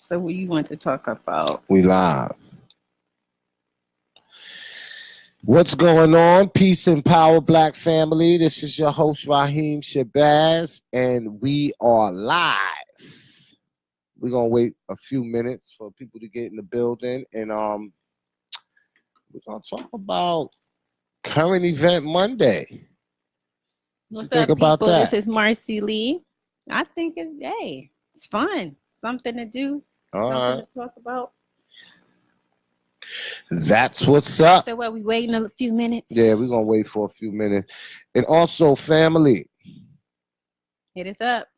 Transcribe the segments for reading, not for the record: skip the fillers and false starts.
So what you want to talk about? We live. What's going on? Peace and power, Black family. This is your host, Rahiem Shabazz, and we are live. We're going to wait a few minutes for people to get in the building, and we're going to talk about Current Event Monday. What's up, people? This is Marcy Lee. I think it's fun. Something to do. All something right. to talk about. That's what's up. So we waiting a few minutes? Yeah, we're going to wait for a few minutes. And also, family. Hit us up.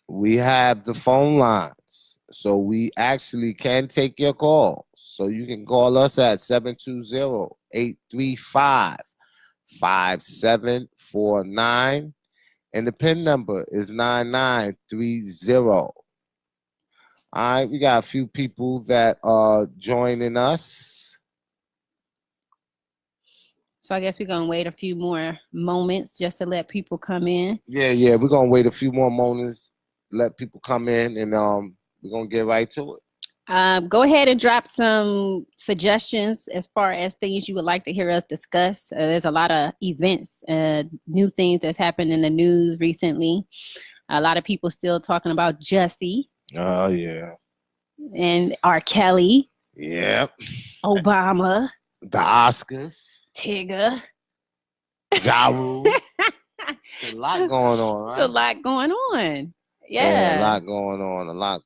We have the phone lines. So we actually can take your calls. So you can call us at 720-835-5749. And the PIN number is 9930. All right, we got a few people that are joining us. So I guess we're going to wait a few more moments just to let people come in. Yeah, we're going to wait a few more moments, let people come in, and we're going to get right to it. Go ahead and drop some suggestions as far as things you would like to hear us discuss. There's a lot of events, new things that's happened in the news recently. A lot of people still talking about Jussie. Oh, yeah. And R. Kelly. Yep. Obama. The Oscars. Tigger. Ja Rule. There's a lot going on, right? There's a lot going on. Yeah, a lot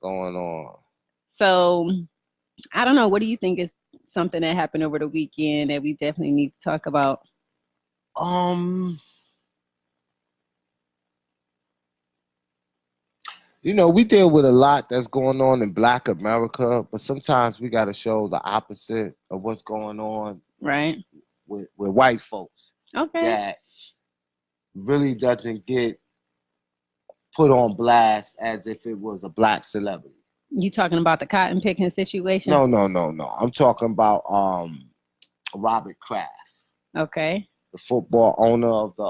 going on. So, I don't know. What do you think is something that happened over the weekend that we definitely need to talk about? You know, we deal with a lot that's going on in Black America, but sometimes we got to show the opposite of what's going on, right, with white folks. Okay. That really doesn't get put on blast as if it was a Black celebrity. You talking about the cotton picking situation? No. I'm talking about Robert Kraft. Okay. The football owner of the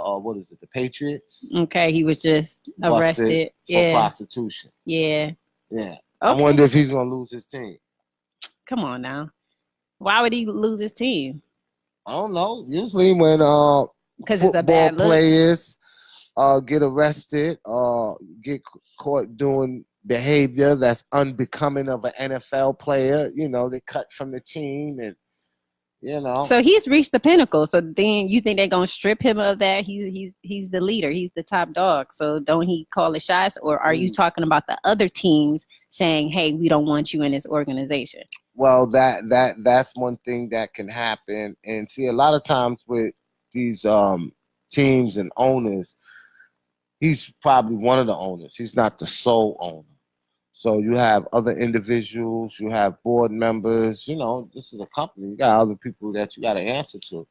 the Patriots. Okay, he was just arrested for prostitution. Yeah. Okay. I wonder if he's gonna lose his team. Come on now. Why would he lose his team? I don't know. Usually when because it's a bad look. Players get arrested, get caught doing behavior that's unbecoming of an NFL player, you know, they cut from the team, and you know. So he's reached the pinnacle. So then you think they're gonna strip him of that? He's the leader. He's the top dog. So don't he call the shots? Or are you talking about the other teams saying, "Hey, we don't want you in this organization"? Well, that's one thing that can happen. And see, a lot of times with these teams and owners, he's probably one of the owners. He's not the sole owner. So you have other individuals, you have board members, you know, this is a company. You got other people that you got to answer to.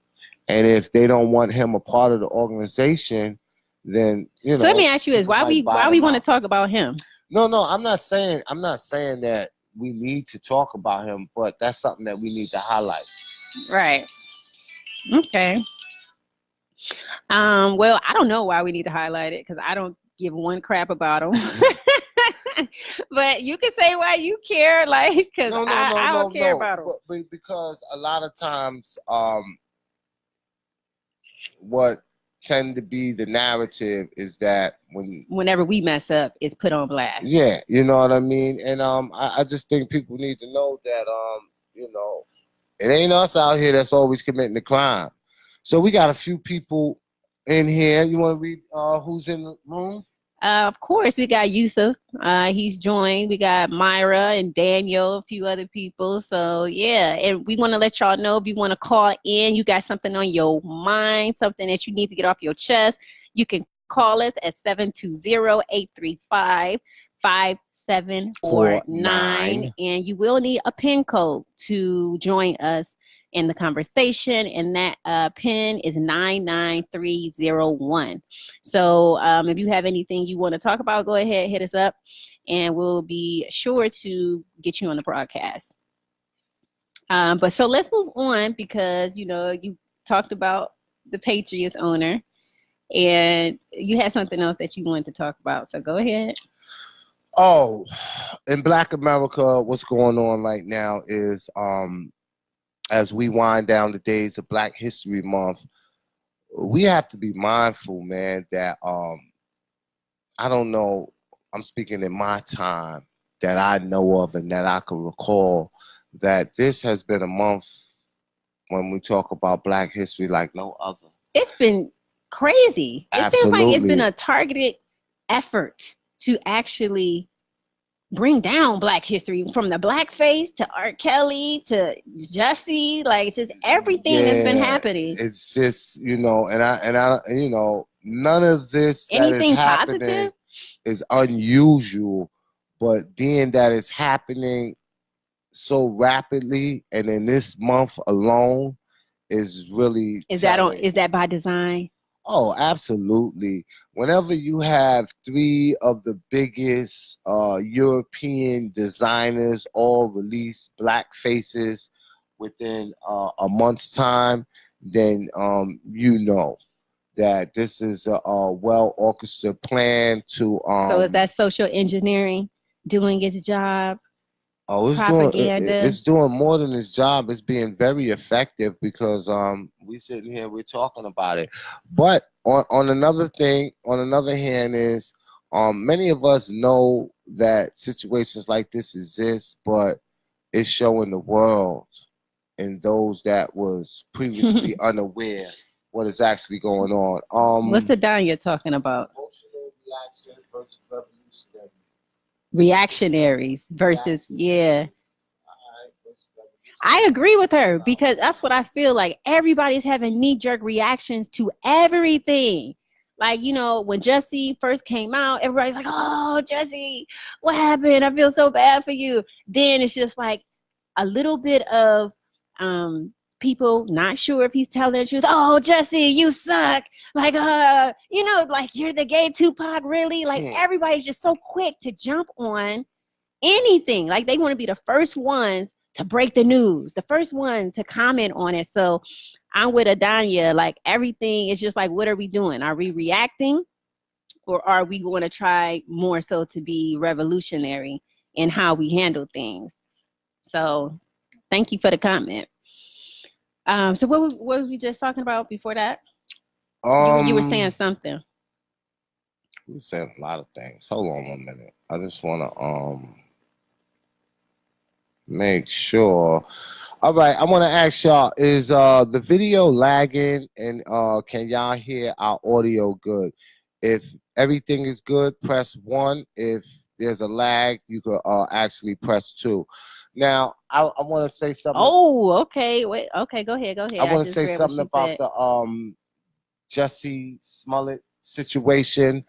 And if they don't want him a part of the organization, then, you know. So let me ask you this, why we want to talk about him? No, I'm not saying that we need to talk about him, but that's something that we need to highlight. Right. Okay. Well, I don't know why we need to highlight it, because I don't give one crap about him. But you can say why you care, like, because I don't care about him. But because a lot of times, what tend to be the narrative is that whenever we mess up, it's put on blast. Yeah, you know what I mean? And I just think people need to know that you know, it ain't us out here that's always committing the crime. So we got a few people in here. You want to read who's in the room? Of course, we got Yusuf. He's joined. We got Myra and Daniel, a few other people. So, yeah, and we want to let y'all know if you want to call in, you got something on your mind, something that you need to get off your chest, you can call us at 720-835-5749. And you will need a PIN code to join us in the conversation, and that PIN is 99301. So if you have anything you want to talk about, go ahead, hit us up, and we'll be sure to get you on the broadcast. But so let's move on, because, you know, you talked about the Patriots owner, and you had something else that you wanted to talk about. So go ahead. Oh, in Black America, what's going on right now is as we wind down the days of Black History Month, we have to be mindful, man, that I don't know, I'm speaking in my time that I know of and that I can recall that this has been a month when we talk about Black history like no other. It's been crazy. It seems like it's been Absolutely. a targeted effort to actually bring down Black history, from the blackface to R. Kelly to Jussie. Like, it's just everything that's been Yeah, happening. it's just, none of this that is Anything happening positive? is unusual, but being that it's happening so rapidly and in this month alone is really telling. Is that by design? Oh, absolutely. Whenever you have three of the biggest European designers all release black faces within a month's time, then you know that this is a well orchestrated plan to. So is that social engineering doing its job? Oh, Propaganda. it's doing more than its job. It's being very effective because we sitting here, we're talking about it. But on another hand is many of us know that situations like this exist, but it's showing the world and those that was previously unaware what is actually going on. What's the down you're talking about? Emotional reaction versus revolutionary. Reactionaries versus, yeah. I agree with her, because that's what I feel like. Everybody's having knee-jerk reactions to everything. Like, when Jussie first came out, everybody's like, oh, Jussie, what happened? I feel so bad for you. Then it's just like a little bit of people not sure if he's telling the truth. Oh, Jussie, you suck. Like, like, you're the gay Tupac, really? Like, everybody's just so quick to jump on anything. Like, they want to be the first ones to break the news, the first one to comment on it. So I'm with Adanya. Like, everything is just like, what are we doing? Are we reacting, or are we going to try more so to be revolutionary in how we handle things? So thank you for the comment. So what was we just talking about before that? You were saying something. We were saying a lot of things. Hold on 1 minute. I just want to make sure. All right, I want to ask y'all: is the video lagging, and can y'all hear our audio good? If everything is good, press 1. If there's a lag, you could actually press 2. Now, I want to say something. Oh, okay. Wait. Okay, go ahead. I want to say something about the Jussie Smollett situation.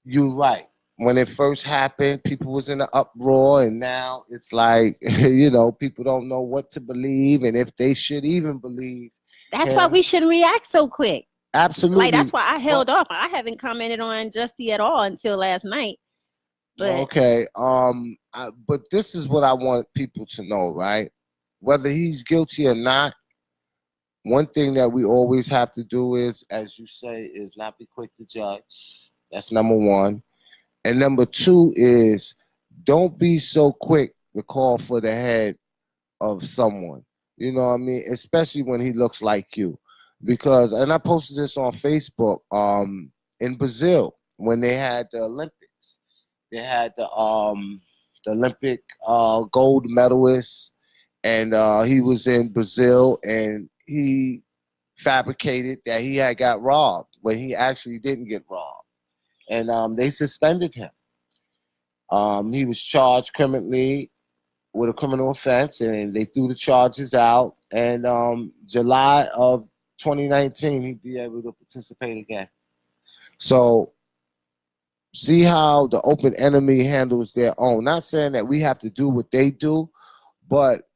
You're right. When it first happened, people was in an uproar, and now it's like, people don't know what to believe and if they should even believe. That's why we shouldn't react so quick. Absolutely. Like, that's why I held off. I haven't commented on Jussie at all until last night. But okay. But this is what I want people to know, right? Whether he's guilty or not, one thing that we always have to do is, as you say, is not be quick to judge. That's number 1. And number 2 is, don't be so quick to call for the head of someone. You know what I mean? Especially when he looks like you. Because, and I posted this on Facebook, in Brazil, when they had the Olympics. They had the Olympic gold medalist, and he was in Brazil, and he fabricated that he had got robbed when he actually didn't get robbed. And they suspended him. He was charged criminally with a criminal offense, and they threw the charges out. And July of 2019, he'd be able to participate again. So see how the open enemy handles their own. Not saying that we have to do what they do, but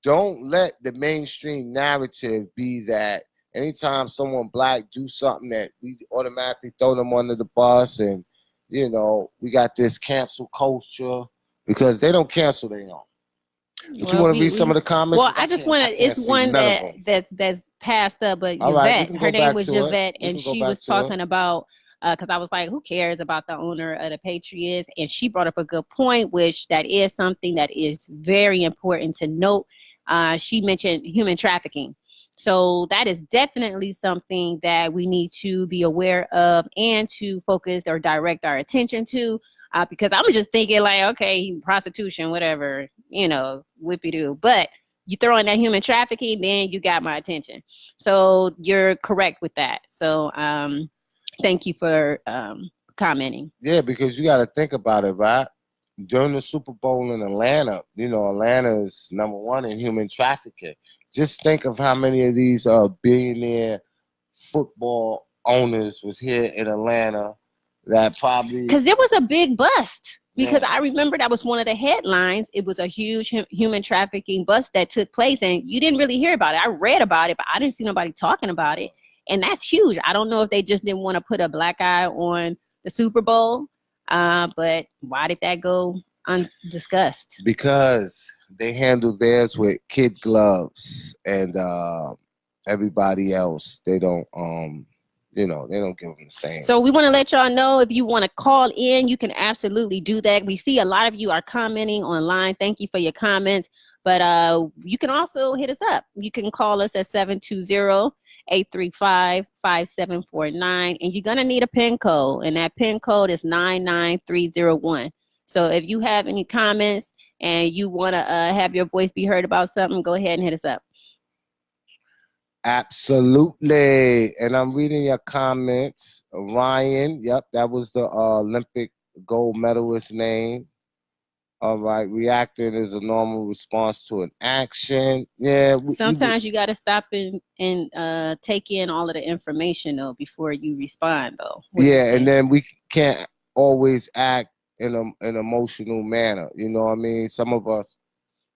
don't let the mainstream narrative be that anytime someone black do something that we automatically throw them under the bus, and we got this cancel culture, because they don't cancel their own. But you want to read some of the comments? Well, I just want to. It's one that's passed up, but Yvette, her name was Yvette, and she was talking about because I was like, who cares about the owner of the Patriots? And she brought up a good point, which that is something that is very important to note. She mentioned human trafficking. So that is definitely something that we need to be aware of and to focus or direct our attention to. Because I'm just thinking like, okay, prostitution, whatever, whippy-doo. But you throw in that human trafficking, then you got my attention. So you're correct with that. So thank you for commenting. Yeah, because you got to think about it, right? During the Super Bowl in Atlanta, Atlanta is number one in human trafficking. Just think of how many of these billionaire football owners was here in Atlanta that probably... Because there was a big bust. Because I remember that was one of the headlines. It was a huge human trafficking bust that took place, and you didn't really hear about it. I read about it, but I didn't see nobody talking about it. And that's huge. I don't know if they just didn't want to put a black eye on the Super Bowl, but why did that go undiscussed? Because they handle theirs with kid gloves, and everybody else, they don't, they don't give them the same. So we want to let y'all know, if you want to call in, you can absolutely do that. We see a lot of you are commenting online. Thank you for your comments. But you can also hit us up. You can call us at 720-835-5749. And you're going to need a PIN code. And that PIN code is 99301. So if you have any comments and you want to have your voice be heard about something, go ahead and hit us up. Absolutely. And I'm reading your comments. Ryan, yep, that was the Olympic gold medalist name. All right, reacting is a normal response to an action. Yeah. Sometimes you got to stop and take in all of the information, though, before you respond, though. Yeah, and then we can't always act in an emotional manner. You know what I mean? Some of us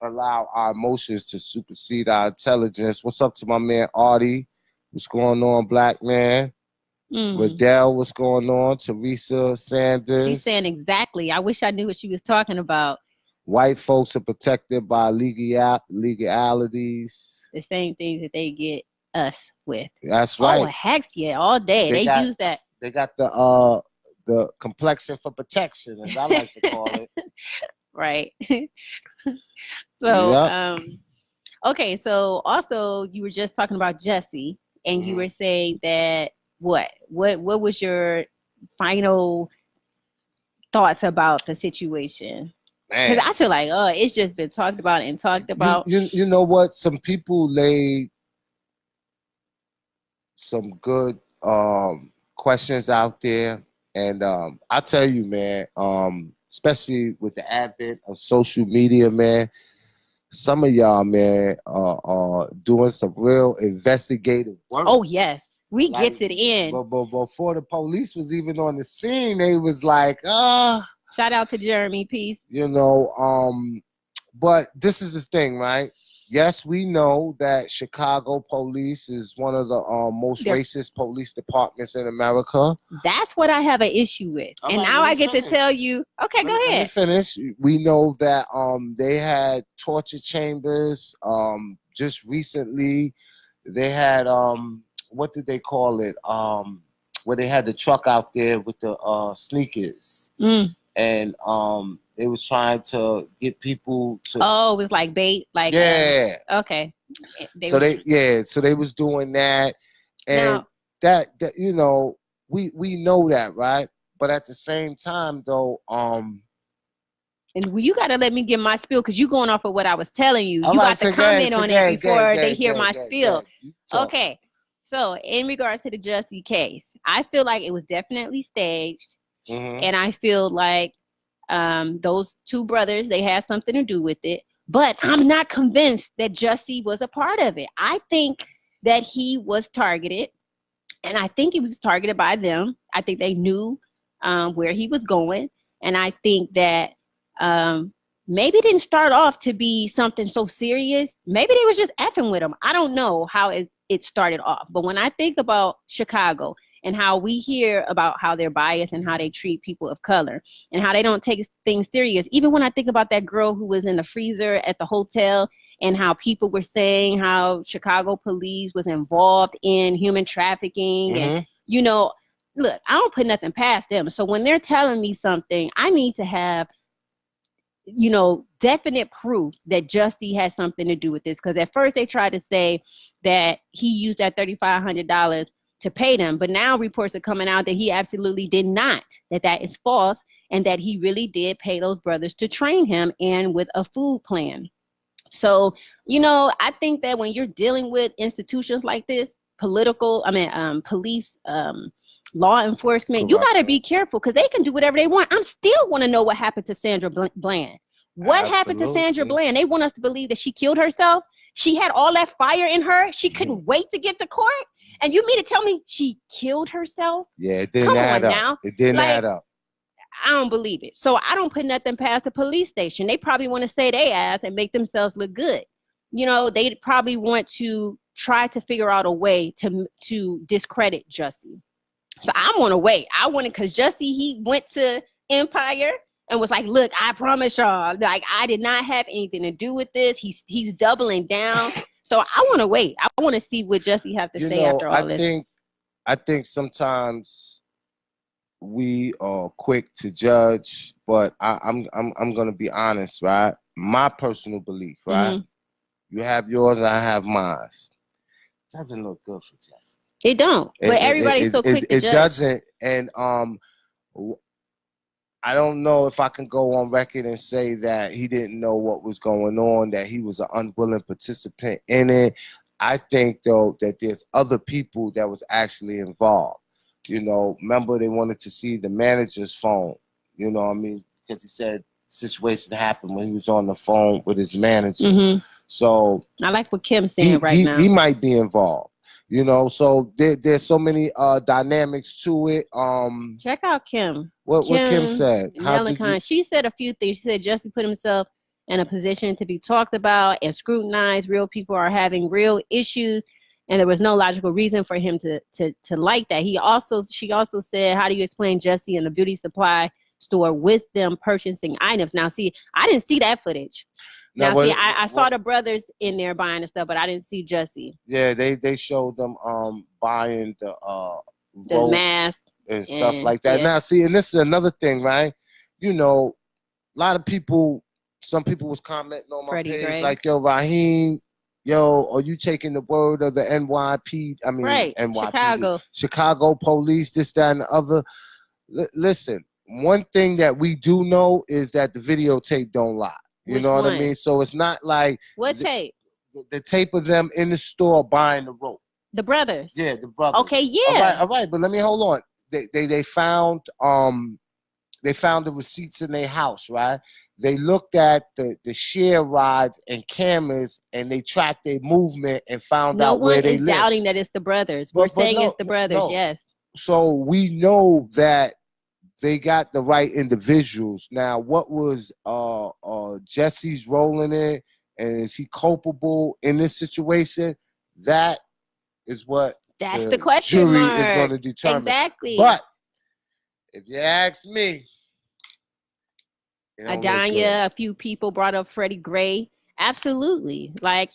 allow our emotions to supersede our intelligence. What's up to my man Artie? What's going on, black man? Riddell, what's going on? Teresa Sanders. She's saying exactly. I wish I knew what she was talking about. White folks are protected by legalities. The same things that they get us with. That's right. Oh, heck yeah, all day. They use that. They got the complexion for protection, as I like to call it. Right. So, okay. So also you were just talking about Jesse, and you were saying that what was your final thoughts about the situation? Because I feel like, it's just been talked about and talked about. You know what? Some people laid some good questions out there, and I tell you, man, especially with the advent of social media, man, some of y'all, man, are doing some real investigative work. Oh, yes. We gets it in. But before the police was even on the scene, they was like, Shout out to Jeremy, peace. But this is the thing, right? Yes, we know that Chicago police is one of the most racist police departments in America. That's what I have an issue with. And now I get to tell you, okay, go ahead. Let me finish. We know that they had torture chambers. Just recently, they had, what did they call it? Where they had the truck out there with the sneakers. And they was trying to get people to... Oh, it was like bait? Like okay. So they was doing that. And now, that we know that, right? But at the same time, though, and you got to let me get my spiel, because you going off of what I was telling you. You got to comment on it before they hear my spiel. Okay. So in regards to the Jussie case, I feel like it was definitely staged. And I feel like those two brothers, they had something to do with it. But I'm not convinced that Jussie was a part of it. I think that he was targeted. And I think he was targeted by them. I think they knew where he was going. And I think that maybe it didn't start off to be something so serious. Maybe they was just effing with him. I don't know how it started off. But when I think about Chicago and how we hear about how they're biased and how they treat people of color and how they don't take things serious. Even when I think about that girl who was in the freezer at the hotel and how people were saying how Chicago police was involved in human trafficking and, look, I don't put nothing past them. So when they're telling me something, I need to have, definite proof that Justy has something to do with this. Because at first they tried to say that he used that $3,500 to pay them. But now reports are coming out that he absolutely did not, that is false, and that he really did pay those brothers to train him and with a food plan. So, I think that when you're dealing with institutions like this, police, law enforcement, you got to be careful because they can do whatever they want. I'm still want to know what happened to Sandra Bland. What happened to Sandra Bland? They want us to believe that she killed herself. She had all that fire in her. She couldn't wait to get to court. And you mean to tell me she killed herself? Yeah, it didn't add up. Now. It didn't add up. I don't believe it. So I don't put nothing past the police station. They probably want to say they ass and make themselves look good. They probably want to try to figure out a way to discredit Jussie. So I want to wait. Because Jussie, he went to Empire and was like, look, I promise y'all, like, I did not have anything to do with this. He's doubling down. So I want to wait. I want to see what Jussie have to say after all this. I think sometimes we are quick to judge, but I'm gonna be honest, right? My personal belief, right? Mm-hmm. You have yours and I have mine. Doesn't look good for Jussie. It don't. But everybody's so quick to judge. It doesn't. And I don't know if I can go on record and say that he didn't know what was going on, that he was an unwilling participant in it. I think, though, that there's other people that was actually involved. Remember they wanted to see the manager's phone. Because he said the situation happened when he was on the phone with his manager. Mm-hmm. So I like what Kim's saying now. He might be involved. So there's so many dynamics to it. Check out Kim. What Kim said. She said a few things. She said Jussie put himself in a position to be talked about and scrutinized. Real people are having real issues, and there was no logical reason for him to like that. She also said, how do you explain Jussie in a beauty supply store with them purchasing items? Now, see, I didn't see that footage. I saw the brothers in there buying the stuff, but I didn't see Jussie. Yeah, they showed them buying the mask and stuff like that. Yeah. Now, see, and this is another thing, right? A lot of people, some people was commenting on my page, like, yo, Rahiem, are you taking the word of the NYPD, Chicago police, this, that, and the other? Listen, one thing that we do know is that the videotape don't lie. You know what I mean? So it's not like what tape? The tape of them in the store buying the rope. The brothers. Yeah, the brothers. Okay, yeah. All right, but let me hold on. They found the receipts in their house, right? They looked at the share rides and cameras, and they tracked their movement and found out where they live. No one is doubting that it's the brothers. We're saying it's the brothers. Yes. So we know that they got the right individuals. Now, what was Jussie's role in it, and is he culpable in this situation? That is what the question jury mark is going to determine. Exactly. But if you ask me, Adanya, a few people brought up Freddie Gray. Absolutely. Like,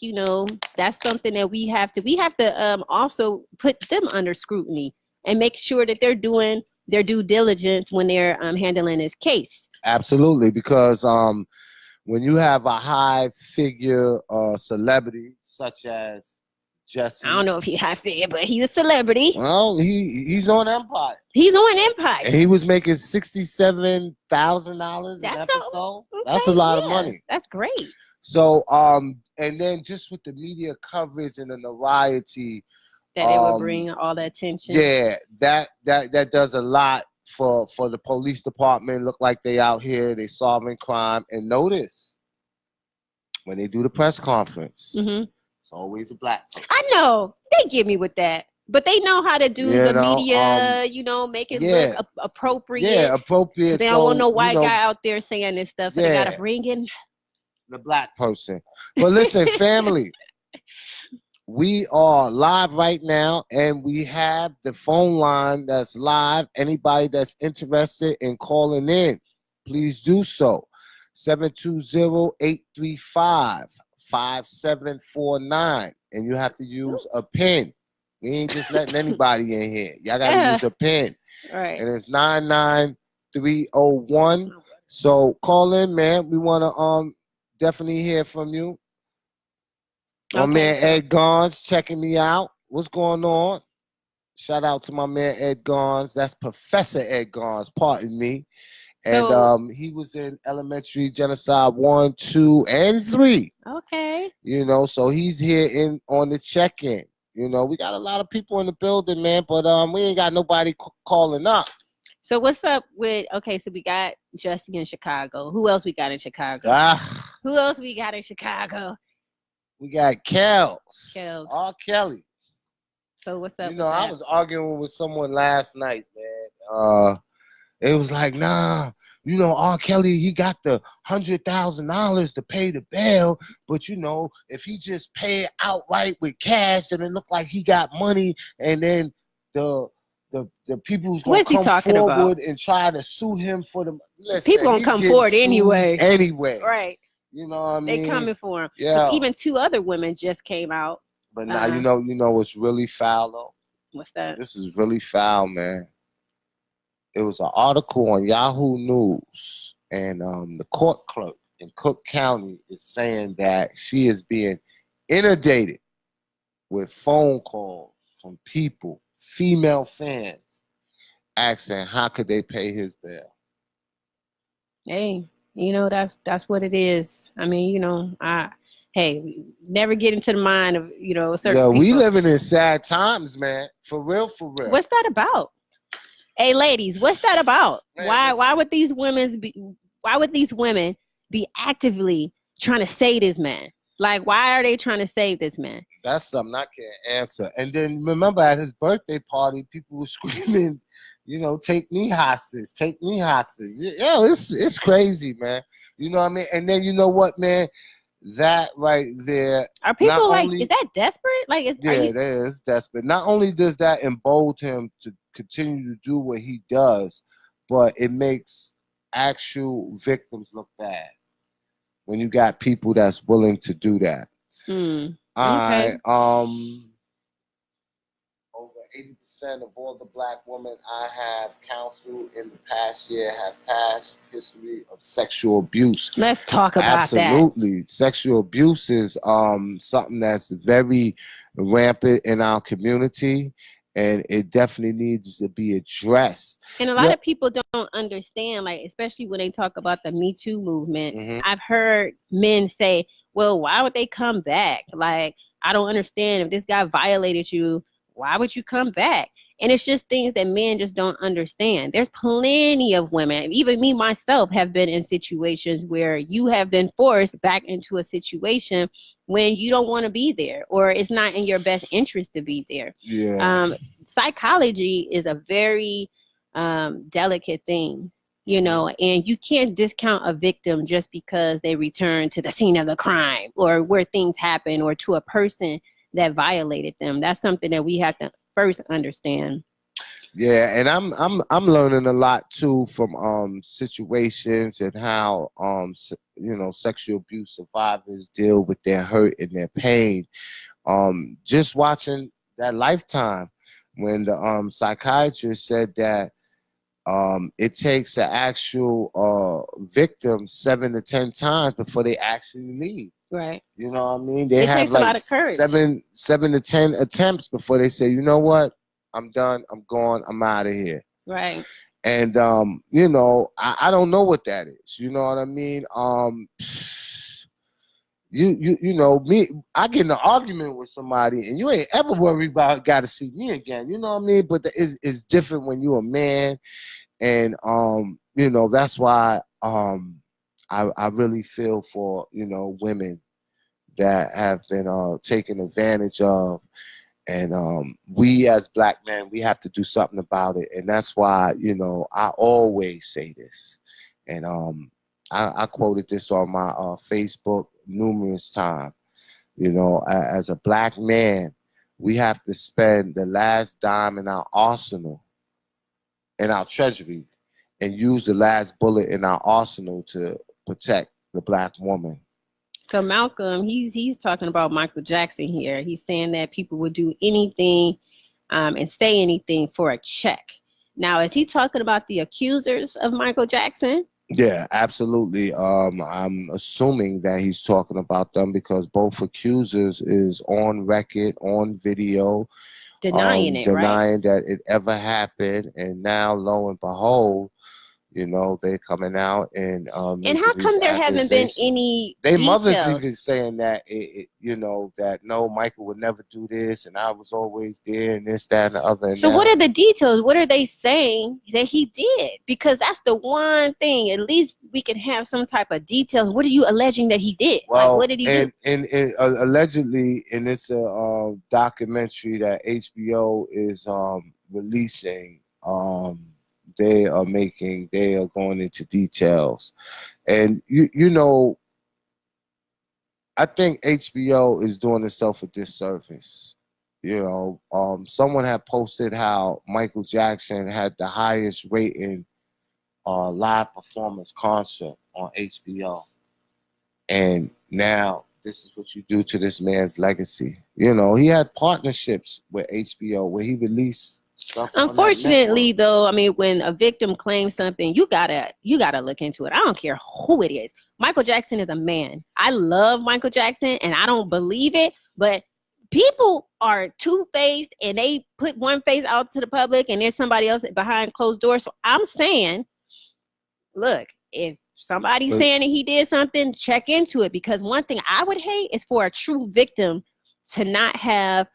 that's something that we have to also put them under scrutiny and make sure that they're doing their due diligence when they're handling this case. Absolutely, because when you have a high figure celebrity such as Jussie, I don't know if he's high figure, but he's a celebrity. Well, he's on Empire. He's on Empire, and he was making $67,000 an episode. That's a lot of money. That's great. So and then just with the media coverage and the notoriety. That it would bring all the attention. Yeah, that does a lot for the police department. Look like they out here, they solving crime. And notice, when they do the press conference, it's always a black person. I know. They get me with that. But they know how to do the media, make it look appropriate. Yeah, appropriate. They don't want no white guy out there saying this stuff, so they got to bring in the black person. But listen, family. We are live right now, and we have the phone line that's live. Anybody that's interested in calling in, please do so. 720-835-5749. And you have to use a PIN. We ain't just letting anybody in here. Y'all got to use a PIN. Right. And it's 99301. So call in, man. We want to definitely hear from you. My man Ed Gons checking me out. What's going on? Shout out to my man Ed Gons. That's Professor Ed Gons, pardon me. And he was in Elementary Genocide 1, 2, and 3. Okay. You know, so he's here on the check-in. You know, we got a lot of people in the building, man, but we ain't got nobody calling up. So what's up with, so we got Jussie in Chicago. Who else we got in Chicago? Who else we got in Chicago? We got Kels. R. Kelly. So what's up? You know, I was arguing with someone last night, man. It was like, nah, you know, R. Kelly, he got the $100,000 to pay the bail, but you know, if he just pay it outright with cash, then it looked like he got money, and then the people who's gonna come forward and try to sue him for the people gonna come forward anyway. Right. You know what I mean? They coming for him. Yeah. Even 2 other women just came out. But now you know what's really foul though? What's that? This is really foul, man. It was an article on Yahoo News, and the court clerk in Cook County is saying that she is being inundated with phone calls from people, female fans, asking how could they pay his bail. Hey, you know, that's what it is. I mean, you know, we never get into the mind of, you know, certain people. We living in sad times, man. For real, for real. What's that about? Hey, ladies, what's that about? Man, why would these women be actively trying to save this man? Like, why are they trying to save this man? That's something I can't answer. And then remember at his birthday party, people were screaming, you know, take me hostage, take me hostage. Yeah, it's crazy, man. You know what I mean? And then you know what, man? That right there. Are people like, is that desperate? Like, it is desperate. Not only does that embolden him to continue to do what he does, but it makes actual victims look bad when you got people that's willing to do that. Okay. Over 80% of all the black women I have counseled in the past year have past history of sexual abuse. Let's talk about that. Absolutely. Sexual abuse is something that's very rampant in our community, and it definitely needs to be addressed. And a lot of people don't understand, like, especially when they talk about the Me Too movement. Mm-hmm. I've heard men say, well, why would they come back? Like, I don't understand. If this guy violated you, why would you come back? And it's just things that men just don't understand. There's plenty of women, even me myself, have been in situations where you have been forced back into a situation when you don't want to be there, or it's not in your best interest to be there. Yeah. Psychology is a very delicate thing, you know, and you can't discount a victim just because they return to the scene of the crime or where things happen or to a person that violated them. That's something that we have to first understand. Yeah, and I'm learning a lot too from situations and how you know, sexual abuse survivors deal with their hurt and their pain. Just watching that Lifetime when the psychiatrist said that it takes an actual victim 7 to 10 times before they actually leave. Right. You know what I mean? They have takes like a lot of courage. 7 to 10 attempts before they say, you know what? I'm done. I'm gone. I'm out of here. Right. And, you know, I don't know what that is. You know what I mean? You know, me, I get in an argument with somebody and you ain't ever worried about got to see me again. You know what I mean? But it's different when you're a man. And, you know, that's why I really feel for, you know, women that have been taken advantage of. And we as black men, we have to do something about it. And that's why, you know, I always say this. And I quoted this on my Facebook numerous times. You know, as a black man, we have to spend the last dime in our arsenal, in our treasury, and use the last bullet in our arsenal to protect the black woman. So Malcolm, he's talking about Michael Jackson here. He's saying that people would do anything and say anything for a check. Now, is he talking about the accusers of Michael Jackson? Yeah, absolutely. I'm assuming that he's talking about them because both accusers is on record, on video, Denying it, right? denying that it ever happened. And now, lo and behold, they're coming out and And making how these come there haven't been accusations. any They mothers details? even saying that that no, Michael would never do this, and I was always there, and this, that, and the other. And So now, what are the details? What are they saying that he did? Because that's the one thing. At least we can have some type of details. What are you alleging that he did? Like, well, what did he do? and allegedly, and it's a documentary that HBO is releasing. They are going into details, and I think HBO is doing itself a disservice. Someone had posted how Michael Jackson had the highest rating live performance concert on HBO, and now this is what you do to this man's legacy. He had partnerships with HBO where he released stuff. Unfortunately, though, I mean, when a victim claims something, you gotta look into it. I don't care who it is. Michael Jackson is a man. I love Michael Jackson, and I don't believe it, but people are two-faced, and they put one face out to the public, and there's somebody else behind closed doors. So I'm saying, look, if somebody's saying that he did something, check into it, because one thing I would hate is for a true victim to not have,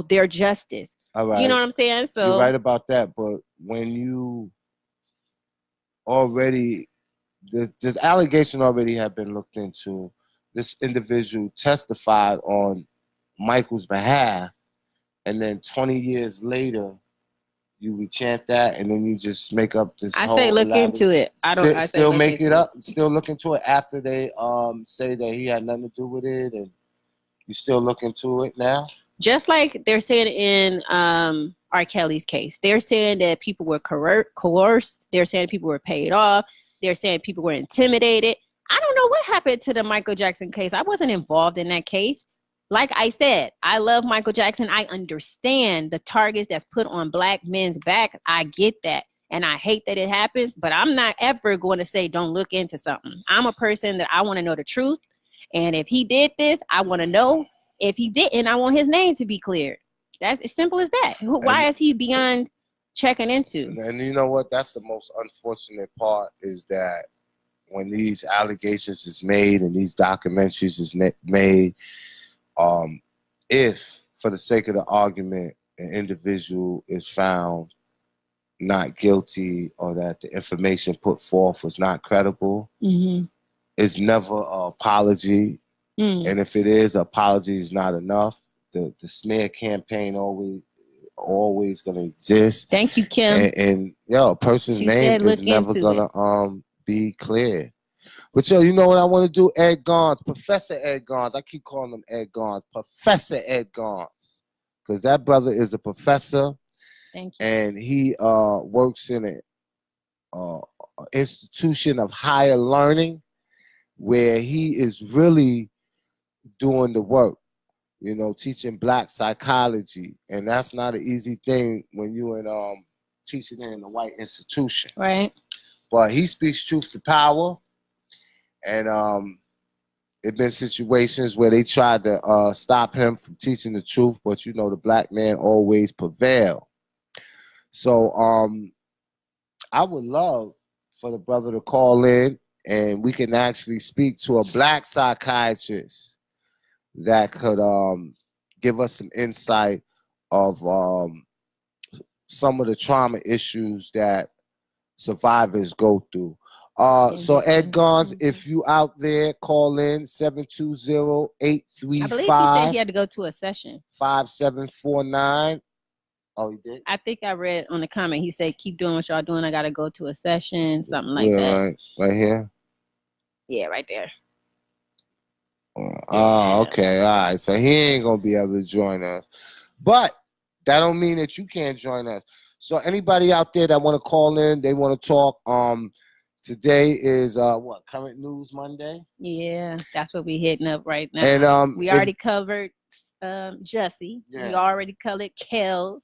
their justice. All right. You know what I'm saying? So you're right about that, but when you already this allegation already had been looked into, this individual testified on Michael's behalf, and then 20 years later you recant that, and then you just make up this. I say look into it. Still make it up. Still look into it after they say that he had nothing to do with it, and you still look into it now. Just like they're saying in R. Kelly's case, they're saying that people were coerced. They're saying people were paid off. They're saying people were intimidated. I don't know what happened to the Michael Jackson case. I wasn't involved in that case. Like I said, I love Michael Jackson. I understand the targets that's put on black men's back. I get that. And I hate that it happens, but I'm not ever going to say don't look into something. I'm a person that I want to know the truth. And if he did this, I want to know. If he didn't, I want his name to be cleared. That's as simple as that. Why is he beyond checking into? And you know what? That's the most unfortunate part, is that when these allegations is made and these documentaries is made, if, for the sake of the argument, an individual is found not guilty or that the information put forth was not credible, it's never an apology. And if it is, apology is not enough. The smear campaign always gonna exist. Thank you, Kim. And a person's name is never gonna be clear. But you know what I want to do? Ed Gons, Professor Ed Gons. I keep calling him Ed Gons, Professor Ed Gons, because that brother is a professor. Thank you. And he works in an institution of higher learning, where he is really doing the work, teaching black psychology, and that's not an easy thing when you in teaching in a white institution, right? But he speaks truth to power, and there've been situations where they tried to stop him from teaching the truth, but the black man always prevail. So I would love for the brother to call in, and we can actually speak to a black psychiatrist that could give us some insight of some of the trauma issues that survivors go through. So Ed Gons, if you out there, call in 720-835. I believe he said he had to go to a session. 5749. Oh, he did? I think I read on the comment. He said, keep doing what y'all doing. I got to go to a session, something like that. Right here? Yeah, right there. Oh, okay. All right. So he ain't going to be able to join us. But that don't mean that you can't join us. So anybody out there that want to call in, they want to talk, today is Current News Monday? Yeah, that's what we hitting up right now. And we already covered Jussie. Yeah. We already covered Kels.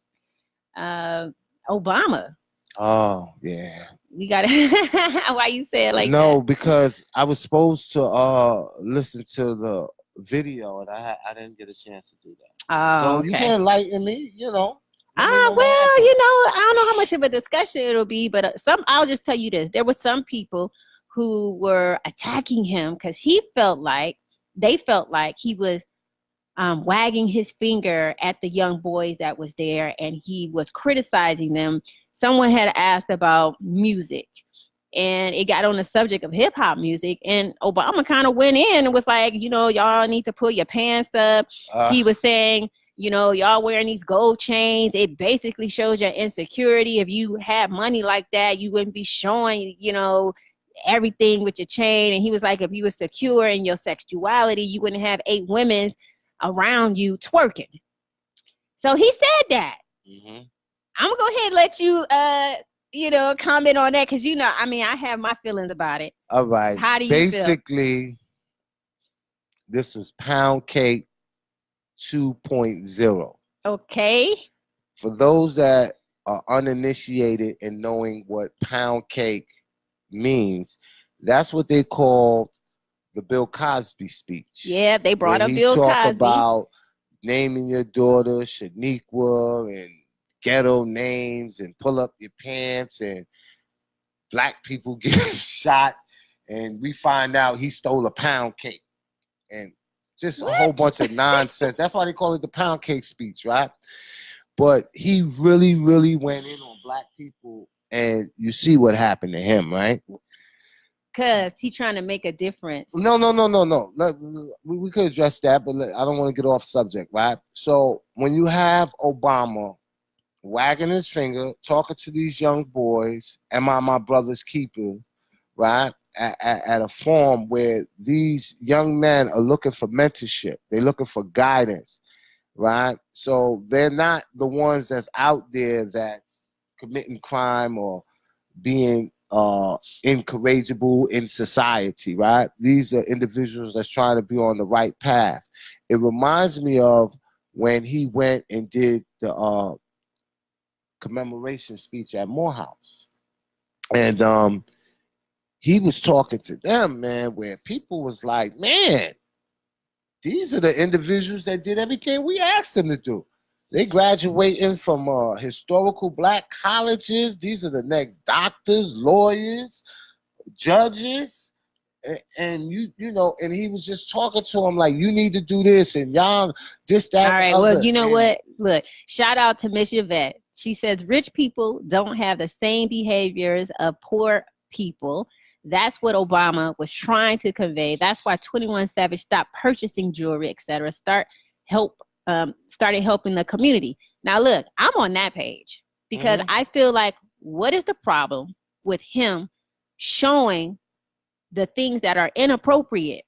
Obama. Oh, yeah. We got why you say it like that? No, because I was supposed to listen to the video and I didn't get a chance to do that. Oh, So you can okay. enlighten me, you know. Let me Ah, know what well, happened. I don't know how much of a discussion it'll be, but I'll just tell you this. There were some people who were attacking him because they felt like he was wagging his finger at the young boys that was there and he was criticizing them. Someone had asked about music and it got on the subject of hip hop music. And Obama kind of went in and was like, y'all need to pull your pants up. He was saying, y'all wearing these gold chains. It basically shows your insecurity. If you had money like that, you wouldn't be showing, everything with your chain. And he was like, if you were secure in your sexuality, you wouldn't have 8 women around you twerking. So he said that. Mm-hmm. I'm gonna go ahead and let you comment on that because I have my feelings about it. All right. How do you Basically, this was Pound Cake 2.0. Okay. For those that are uninitiated in knowing what pound cake means, that's what they call the Bill Cosby speech. Yeah, they brought up Bill Cosby. Cosby About naming your daughter Shaniqua and ghetto names and pull up your pants and black people get shot and we find out he stole a pound cake and just a whole bunch of nonsense. That's why they call it the pound cake speech, right? But he really, really went in on black people and you see what happened to him, right? Because he's trying to make a difference. No. We could address that, but I don't want to get off subject, right? So when you have Obama wagging his finger, talking to these young boys, am I my brother's keeper, right? At a forum where these young men are looking for mentorship, they're looking for guidance, right? So they're not the ones that's out there that's committing crime or being incorrigible in society, right? These are individuals that's trying to be on the right path. It reminds me of when he went and did the commemoration speech at Morehouse. And he was talking to them, man, where people was like, man, these are the individuals that did everything we asked them to do. They graduating from historical black colleges. These are the next doctors, lawyers, judges. And and he was just talking to him like, you need to do this and y'all this, that. All right. Well, you know what? Look, shout out to Miss Yvette. She says rich people don't have the same behaviors of poor people. That's what Obama was trying to convey. That's why 21 Savage stopped purchasing jewelry, etc. Started helping the community. Now, look, I'm on that page because I feel like what is the problem with him showing the things that are inappropriate?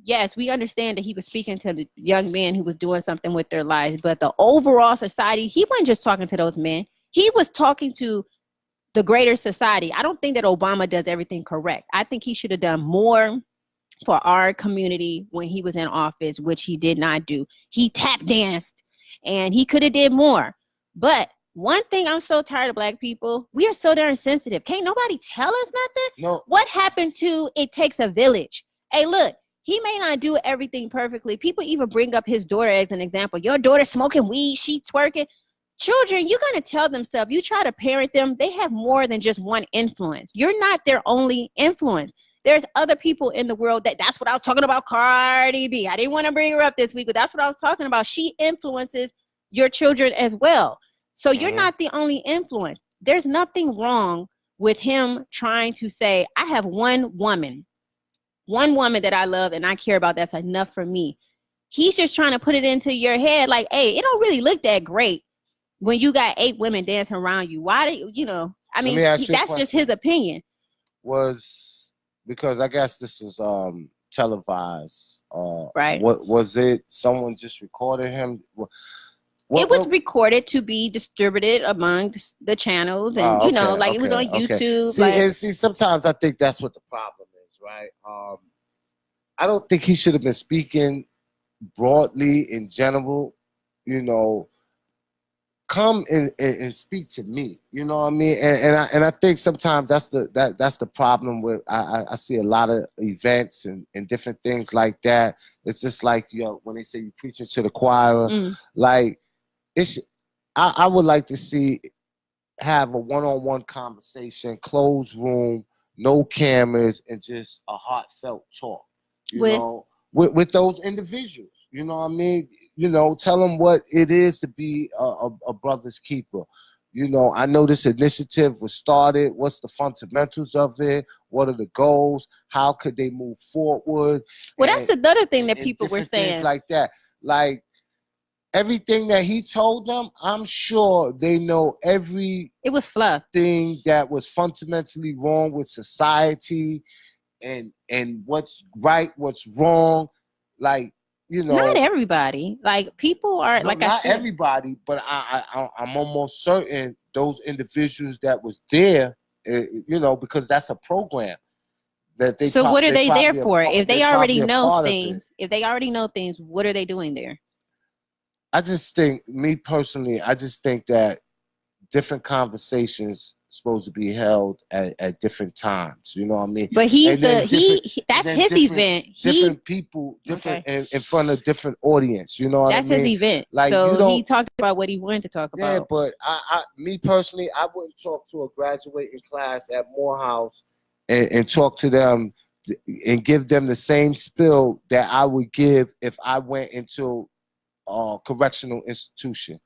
Yes, we understand that he was speaking to the young men who was doing something with their lives, but the overall society, he wasn't just talking to those men. He was talking to the greater society. I don't think that Obama does everything correct. I think he should have done more for our community when he was in office, which he did not do. He tap danced and he could have did more. But one thing, I'm so tired of black people. We are so darn sensitive. Can't nobody tell us nothing? No. What happened to it takes a village? Hey, look, he may not do everything perfectly. People even bring up his daughter as an example. Your daughter smoking weed, she twerking. Children, you're going to tell them stuff. You try to parent them. They have more than just one influence. You're not their only influence. There's other people in the world that's what I was talking about. Cardi B. I didn't want to bring her up this week, but that's what I was talking about. She influences your children as well. So you're not the only influence. There's nothing wrong with him trying to say, I have one woman that I love and I care about. That's enough for me. He's just trying to put it into your head like, hey, it don't really look that great when you got 8 women dancing around you. Why do you, I mean, that's just his opinion. Was because I guess this was televised. Right. What was it? Someone just recorded him. It was recorded to be distributed among the channels, and it was on YouTube. See, sometimes I think that's what the problem is, right? I don't think he should have been speaking broadly in general. come and speak to me. You know what I mean? And I think sometimes that's the problem with I see a lot of events and different things like that. It's just like, when they say you preaching to the choir, like it's I would like to see have a one-on-one conversation, closed room, no cameras, and just a heartfelt talk, with those individuals. You know what I mean? Tell them what it is to be a brother's keeper. I know this initiative was started. What's the fundamentals of it? What are the goals? How could they move forward? Well, that's another thing that people were saying. Things like that. Like, everything that he told them, I'm sure they know it was fluff. Thing that was fundamentally wrong with society and what's right, what's wrong. Like, not everybody. Like, people are, like I said, not everybody, but I'm almost certain those individuals that was there, because that's a program that they. So what are they there for? If they already know things, what are they doing there? I just think, me personally, that different conversations supposed to be held at different times. You know what I mean? But that's his event. Different people, in front of different audience. You know what I mean? That's his event. Like, so he talked about what he wanted to talk about. Yeah, but me personally, I wouldn't talk to a graduating class at Morehouse and talk to them and give them the same spill that I would give if I went into correctional institution.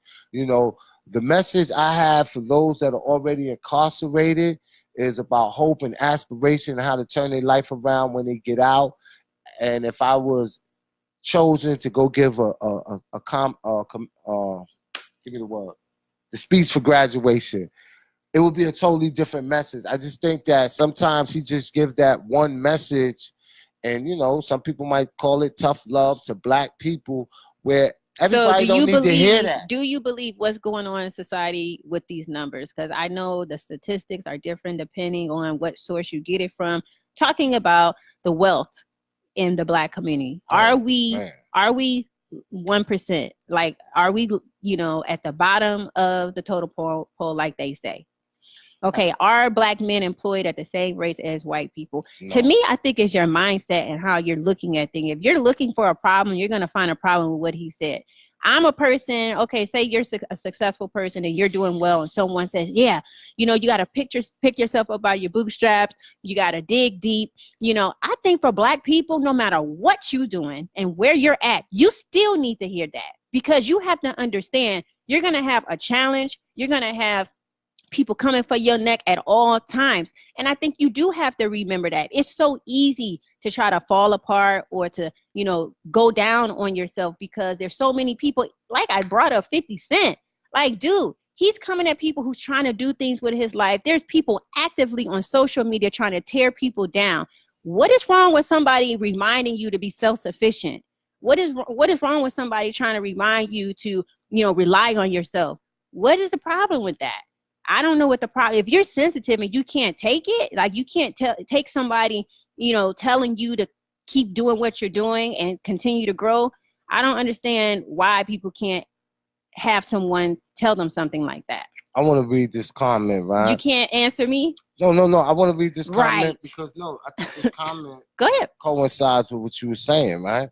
The message I have for those that are already incarcerated is about hope and aspiration and how to turn their life around when they get out. And if I was chosen to go give give me the word, the speech for graduation, it would be a totally different message. I just think that sometimes he just give that one message, and some people might call it tough love to Black people, where everybody don't need to hear that. Do you believe what's going on in society with these numbers? Because I know the statistics are different depending on what source you get it from. Talking about the wealth in the Black community, are we 1%? Like, are we at the bottom of the total poll like they say? Okay, are Black men employed at the same rates as white people? No. To me, I think it's your mindset and how you're looking at things. If you're looking for a problem, you're going to find a problem with what he said. I'm a person, okay, say you're a successful person and you're doing well, and someone says, yeah, you got to pick yourself up by your bootstraps. You got to dig deep. I think for Black people, no matter what you're doing and where you're at, you still need to hear that, because you have to understand you're going to have a challenge. You're going to have people coming for your neck at all times. And I think you do have to remember that. It's so easy to try to fall apart or to, go down on yourself, because there's so many people. Like, I brought up 50 Cent. Like, dude, he's coming at people who's trying to do things with his life. There's people actively on social media trying to tear people down. What is wrong with somebody reminding you to be self-sufficient? What is wrong with somebody trying to remind you to, rely on yourself? What is the problem with that? I don't know what the problem. If you're sensitive and you can't take it, like, you can't take somebody, telling you to keep doing what you're doing and continue to grow. I don't understand why people can't have someone tell them something like that. I want to read this comment, right? You can't answer me? No. I want to read this comment because I think this comment Go ahead. Coincides with what you were saying, right?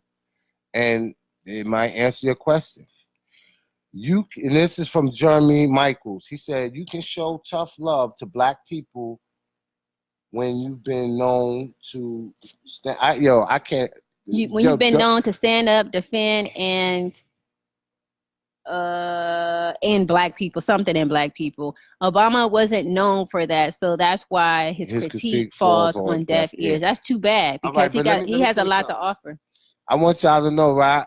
And it might answer your question. And this is from Jeremy Michaels. He said, you can show tough love to Black people when you've been known to stand. I can't. When you've been known to stand up, defend, and Black people, something in Black people. Obama wasn't known for that, so that's why his critique falls on deaf ears. That's too bad, because he has a lot to offer. I want y'all to know, right?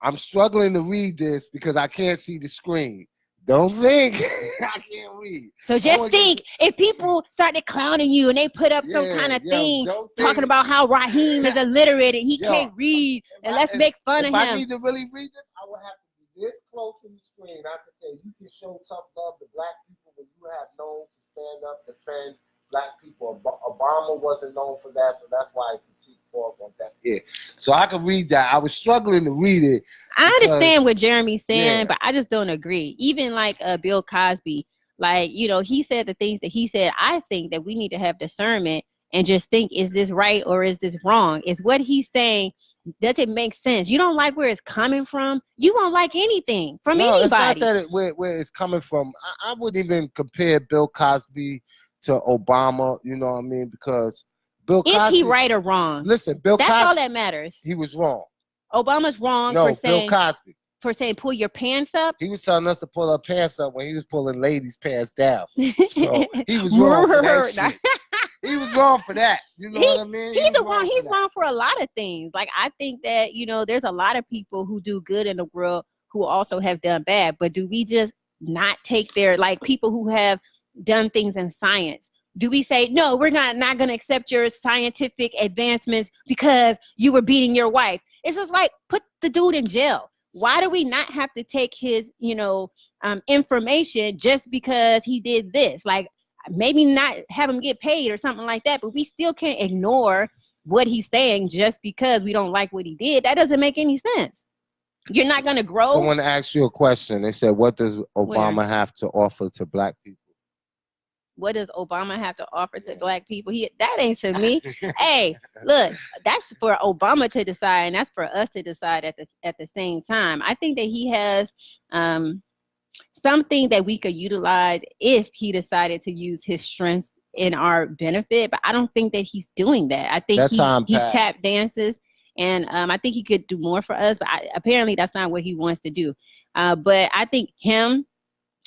I'm struggling to read this because I can't see the screen. Don't think I can't read. So just think, if people started clowning you and they put up some kind of thing talking about how Rahiem is illiterate and he can't read, and let's make fun of him. If I need to really read this, I would have to be this close to the screen. I can say, you can show tough love to Black people when you have known to stand up, defend Black people. Obama wasn't known for that, so that's why he critiqued fall on deaf ear. So I could read that. I was struggling to read it. I understand what Jeremy's saying, yeah. but I just don't agree. Even like Bill Cosby, like, you know, he said the things that he said. I think that we need to have discernment and just think, is this right or is this wrong? Is what he's saying, does it make sense? You don't like where it's coming from, you won't like anything from anybody. It's not that where it's coming from. I wouldn't even compare Bill Cosby to Obama, you know what I mean? Because Bill Cosby, is he right or wrong? Listen, Bill Cosby, that's all that matters. He was wrong. Obama's wrong no, for saying Bill Cosby. For saying pull your pants up. He was telling us to pull our pants up when he was pulling ladies' pants down. So he was wrong for that shit. He was wrong for that. You know what I mean? He's wrong for a lot of things. Like, I think that, you know, there's a lot of people who do good in the world who also have done bad. But do we just not take their, like, people who have done things in science? Do we say, no, we're not going to accept your scientific advancements because you were beating your wife? It's just like, put the dude in jail. Why do we not have to take his, you know, information just because he did this? Like, maybe not have him get paid or something like that, but we still can't ignore what he's saying just because we don't like what he did. That doesn't make any sense. You're not going to grow. Someone asked you a question. They said, what does Obama have to offer to black people? What does Obama have to offer to black people? That ain't to me. Hey, look, that's for Obama to decide, and that's for us to decide at the same time. I think that he has something that we could utilize if he decided to use his strengths in our benefit, but I don't think that he's doing that. I think he tap dances, and I think he could do more for us, but apparently that's not what he wants to do. But I think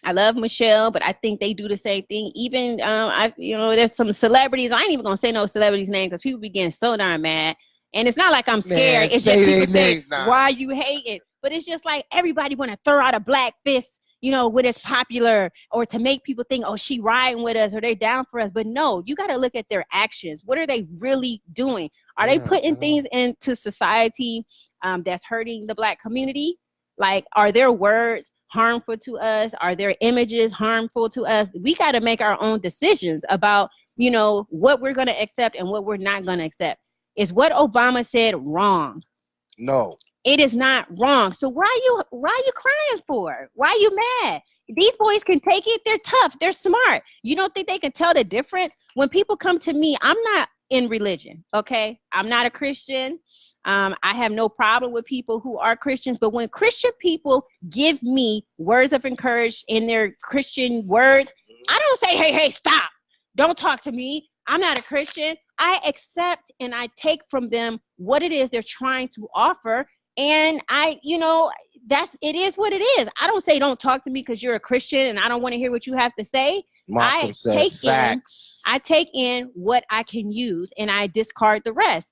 I love Michelle, but I think they do the same thing. Even, there's some celebrities. I ain't even going to say no celebrities' names because people be getting so darn mad. And it's not like I'm scared. It's just people say, why you hating? But it's just like everybody want to throw out a black fist, you know, when it's popular, or to make people think, oh, she riding with us or they down for us. But no, you got to look at their actions. What are they really doing? Are they putting things into society that's hurting the black community? Like, are their words harmful to us? Are their images harmful to us? We got to make our own decisions about, you know, what we're going to accept and what we're not going to accept. Is what Obama said wrong? No, it is not wrong. So why are you crying for? Why are you mad? These boys can take it. They're tough. They're smart. You don't think they can tell the difference? When people come to me, I'm not in religion. Okay. I'm not a Christian. I have no problem with people who are Christians, but when Christian people give me words of encouragement in their Christian words, I don't say, hey, stop. Don't talk to me. I'm not a Christian. I accept and I take from them what it is they're trying to offer. And it is what it is. I don't say, don't talk to me because you're a Christian and I don't want to hear what you have to say. I take in what I can use and I discard the rest.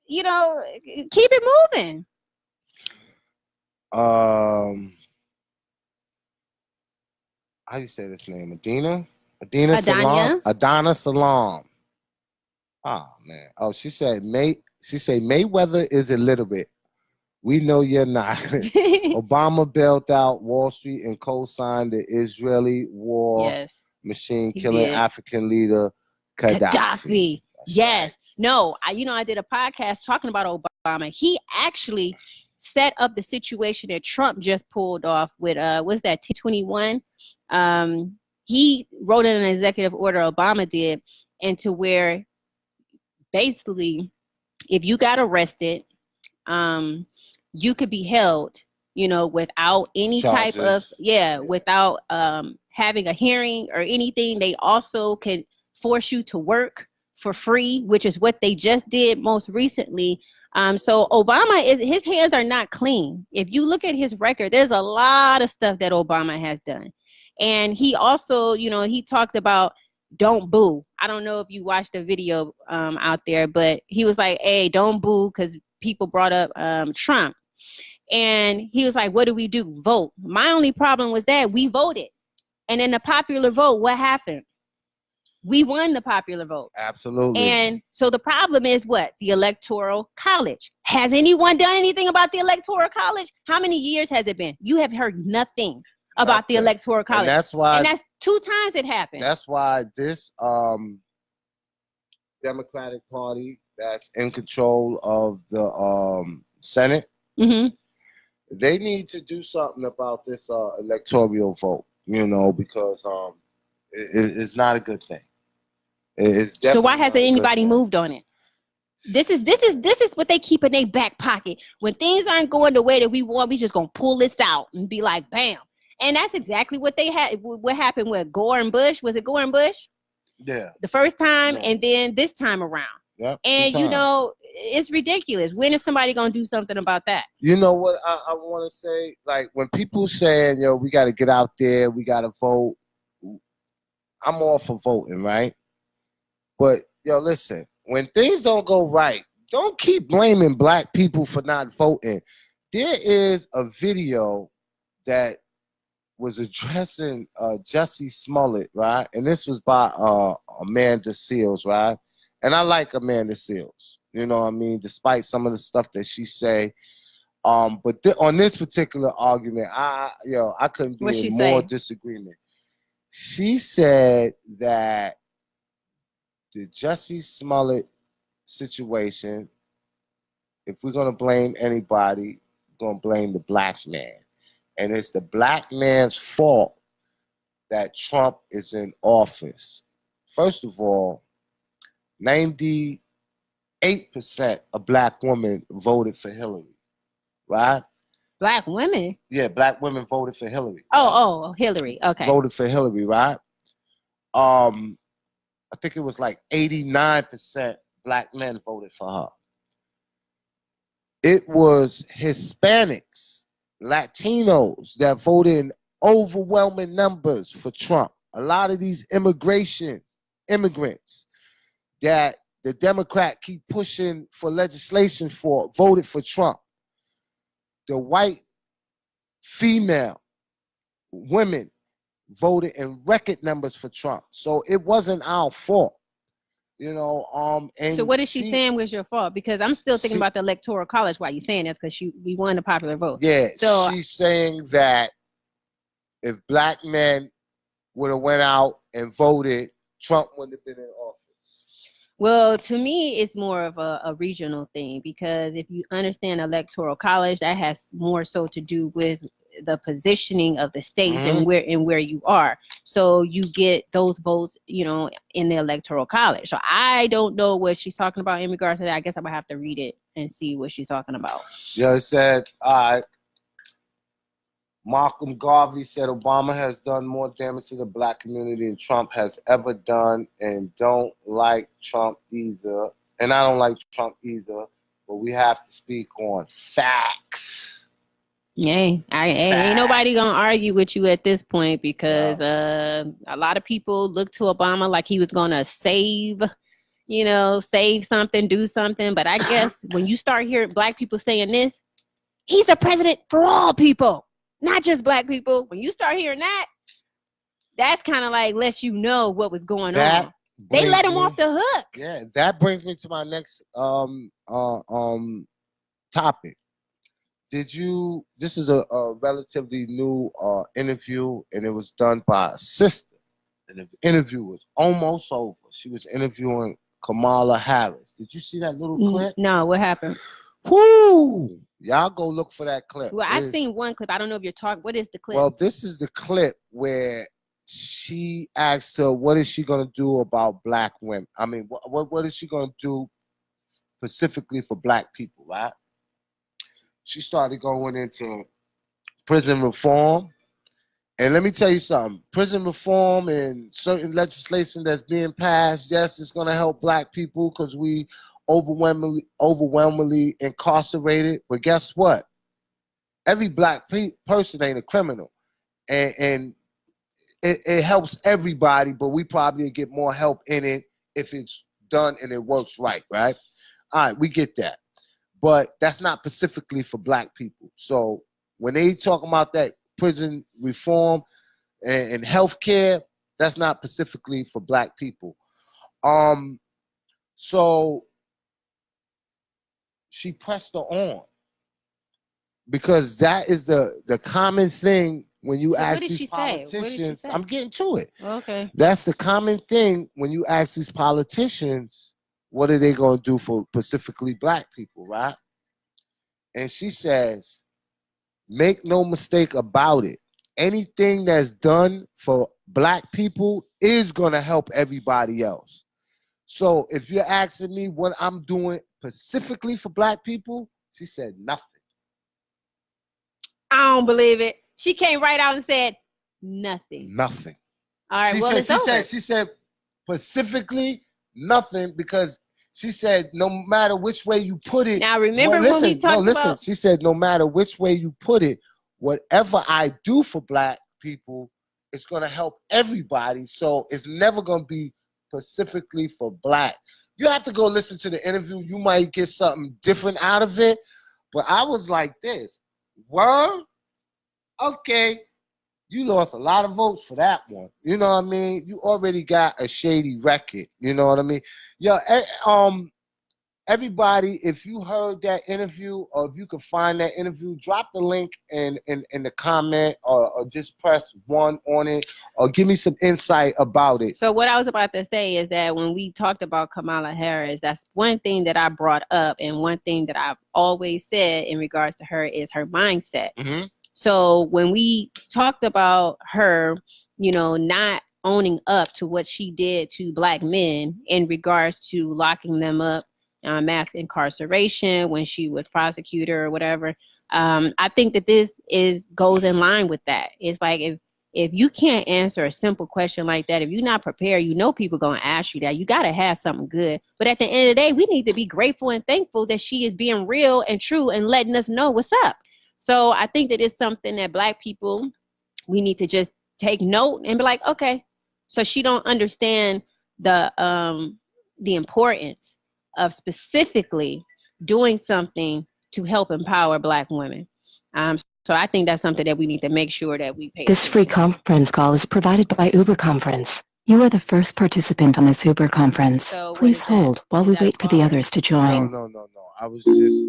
You know, keep it moving. How do you say this name? Adana Salam. Oh man. Oh, she said Mayweather is illiterate. We know you're not. Obama bailed out Wall Street and co-signed the Israeli war machine killing African leader Gaddafi. Yes. Right. No, I did a podcast talking about Obama. He actually set up the situation that Trump just pulled off with, what's that, T-21? He wrote in an executive order, Obama did, into where basically if you got arrested, you could be held, without any type of, without having a hearing or anything. They also could force you to work for free, which is what they just did most recently. So Obama his hands are not clean. If you look at his record, there's a lot of stuff that Obama has done. And he also, he talked about don't boo. I don't know if you watched the video out there, but he was like, hey, don't boo, because people brought up Trump. And he was like, what do we do? Vote. My only problem was that we voted. And in the popular vote, what happened? We won the popular vote. Absolutely. And so the problem is what? The Electoral College. Has anyone done anything about the Electoral College? How many years has it been? You have heard nothing about the Electoral College. And that's 2 times it happened. That's why this Democratic Party that's in control of the Senate, Mm-hmm. they need to do something about this electoral vote. Because it's not a good thing. It's So why definitely hasn't not a good anybody thing. moved on it? This is what they keep in their back pocket. When things aren't going the way that we want, we just gonna pull this out and be like, bam. And that's exactly what they had. What happened with Gore and Bush? Was it Gore and Bush? Yeah. The first time, Yeah. and then this time around. Yep. And it's ridiculous. When is somebody gonna do something about that? You know what I want to say? Like when people saying, we got to get out there, we got to vote. I'm all for voting, right? But listen, when things don't go right, don't keep blaming black people for not voting. There is a video that was addressing Jussie Smollett, right? And this was by Amanda Seales, right? And I like Amanda Seales, you know what I mean? Despite some of the stuff that she say. But on this particular argument, I couldn't be in more disagreement. She said that the Jussie Smollett situation, if we're gonna blame anybody, we're gonna blame the black man. And it's the black man's fault that Trump is in office. First of all, 98% of black women voted for Hillary, right? Black women? Yeah, black women voted for Hillary. Oh, Hillary. Okay. Voted for Hillary, right? I think it was like 89% black men voted for her. It was Hispanics, Latinos that voted in overwhelming numbers for Trump. A lot of these immigrants that the Democrat keep pushing for legislation for voted for Trump. The white female women voted in record numbers for Trump. So it wasn't our fault. And so what is she saying was your fault? Because I'm still thinking about the Electoral College while you're saying that, because we won the popular vote. Yeah, so she's saying that if black men would have went out and voted, Trump wouldn't have been in office. Well, to me, it's more of a regional thing, because if you understand Electoral College, that has more so to do with the positioning of the states and where you are. So you get those votes, in the Electoral College. So I don't know what she's talking about in regards to that. I guess I'm gonna have to read it and see what she's talking about. Yeah, it said, Malcolm Garvey said Obama has done more damage to the black community than Trump has ever done, and don't like Trump either. And I don't like Trump either, but we have to speak on facts. Yeah, ain't nobody gonna argue with you at this point, because a lot of people look to Obama like he was gonna save something, do something. But I guess when you start hearing black people saying this, he's the president for all people, not just black people. When you start hearing that, that's kind of like lets you know what was going on. They let him off the hook. Yeah, that brings me to my next topic. This is a relatively new interview, and it was done by a sister. And the interview was almost over. She was interviewing Kamala Harris. Did you see that little clip? No, what happened? Woo! Y'all go look for that clip. Well, I've seen one clip. I don't know if you're talking. What is the clip? Well, this is the clip where she asked her, what is she going to do about black women? I mean, what is she going to do specifically for black people, right? She started going into prison reform. And let me tell you something. Prison reform and certain legislation that's being passed, yes, it's going to help black people because we overwhelmingly incarcerated. But guess what? Every black person ain't a criminal. And it helps everybody, but we probably get more help in it if it's done and it works right? All right, we get that. But that's not specifically for black people. So when they talk about that prison reform and healthcare, that's not specifically for black people. So she pressed her on because that is the common thing when you ask these politicians. I'm getting to it. Okay. That's the common thing when you ask these politicians, what are they going to do for specifically black people, right? And she says, make no mistake about it. Anything that's done for black people is going to help everybody else. So if you're asking me what I'm doing specifically for black people, she said nothing. I don't believe it. She came right out and said nothing. Nothing. All right, She said specifically nothing, because she said no matter which way you put it. Now remember when we talked about. She said no matter which way you put it, whatever I do for black people, it's gonna help everybody. So it's never gonna be specifically for black. You have to go listen to the interview. You might get something different out of it. But I was like this. Word? Okay. You lost a lot of votes for that one. You know what I mean? You already got a shady record. You know what I mean? Yo, everybody, if you heard that interview, or if you can find that interview, drop the link in the comment, or just press 1 on it, or give me some insight about it. So what I was about to say is that when we talked about Kamala Harris, that's one thing that I brought up, and one thing that I've always said in regards to her is her mindset. Mm-hmm. So when we talked about her, not owning up to what she did to black men in regards to locking them up, mass incarceration when she was prosecutor or whatever, I think that this goes in line with that. It's like if you can't answer a simple question like that, if you're not prepared, people going to ask you that. You got to have something good. But at the end of the day, we need to be grateful and thankful that she is being real and true and letting us know what's up. So I think that it's something that black people, we need to just take note and be like, okay, so she don't understand the importance of specifically doing something to help empower black women. So I think that's something that we need to make sure that we pay. This free conference call is provided by Uber Conference. You are the first participant on this Uber conference. So please hold while we wait for the others to join. No. I was just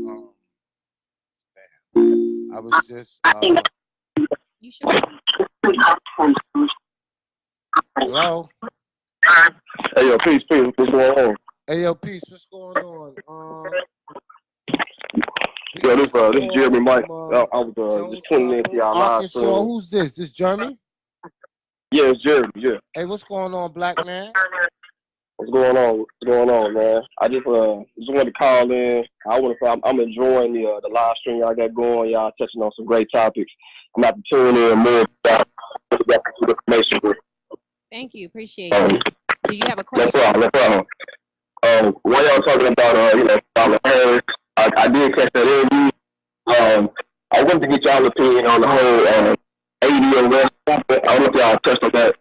You sure? Hello? Hey, yo, peace. What's going on? Hey, yo, peace. What's going on? Yo, this is Jeremy Mike. I was just tuning in to y'all live. So who's this? This Jeremy? Yeah, it's Jeremy. Yeah. Hey, what's going on, black man? What's going on, man? I just wanted to call in. I want to say I'm enjoying the live stream y'all got going. Y'all touching on some great topics. I'm about to tune in more about the information. Thank you. Appreciate it. Do you have a question? No problem. While y'all talking about Kamala Harris, I did catch that interview. I wanted to get y'all's opinion on the whole ADOS. I don't know if y'all touched on that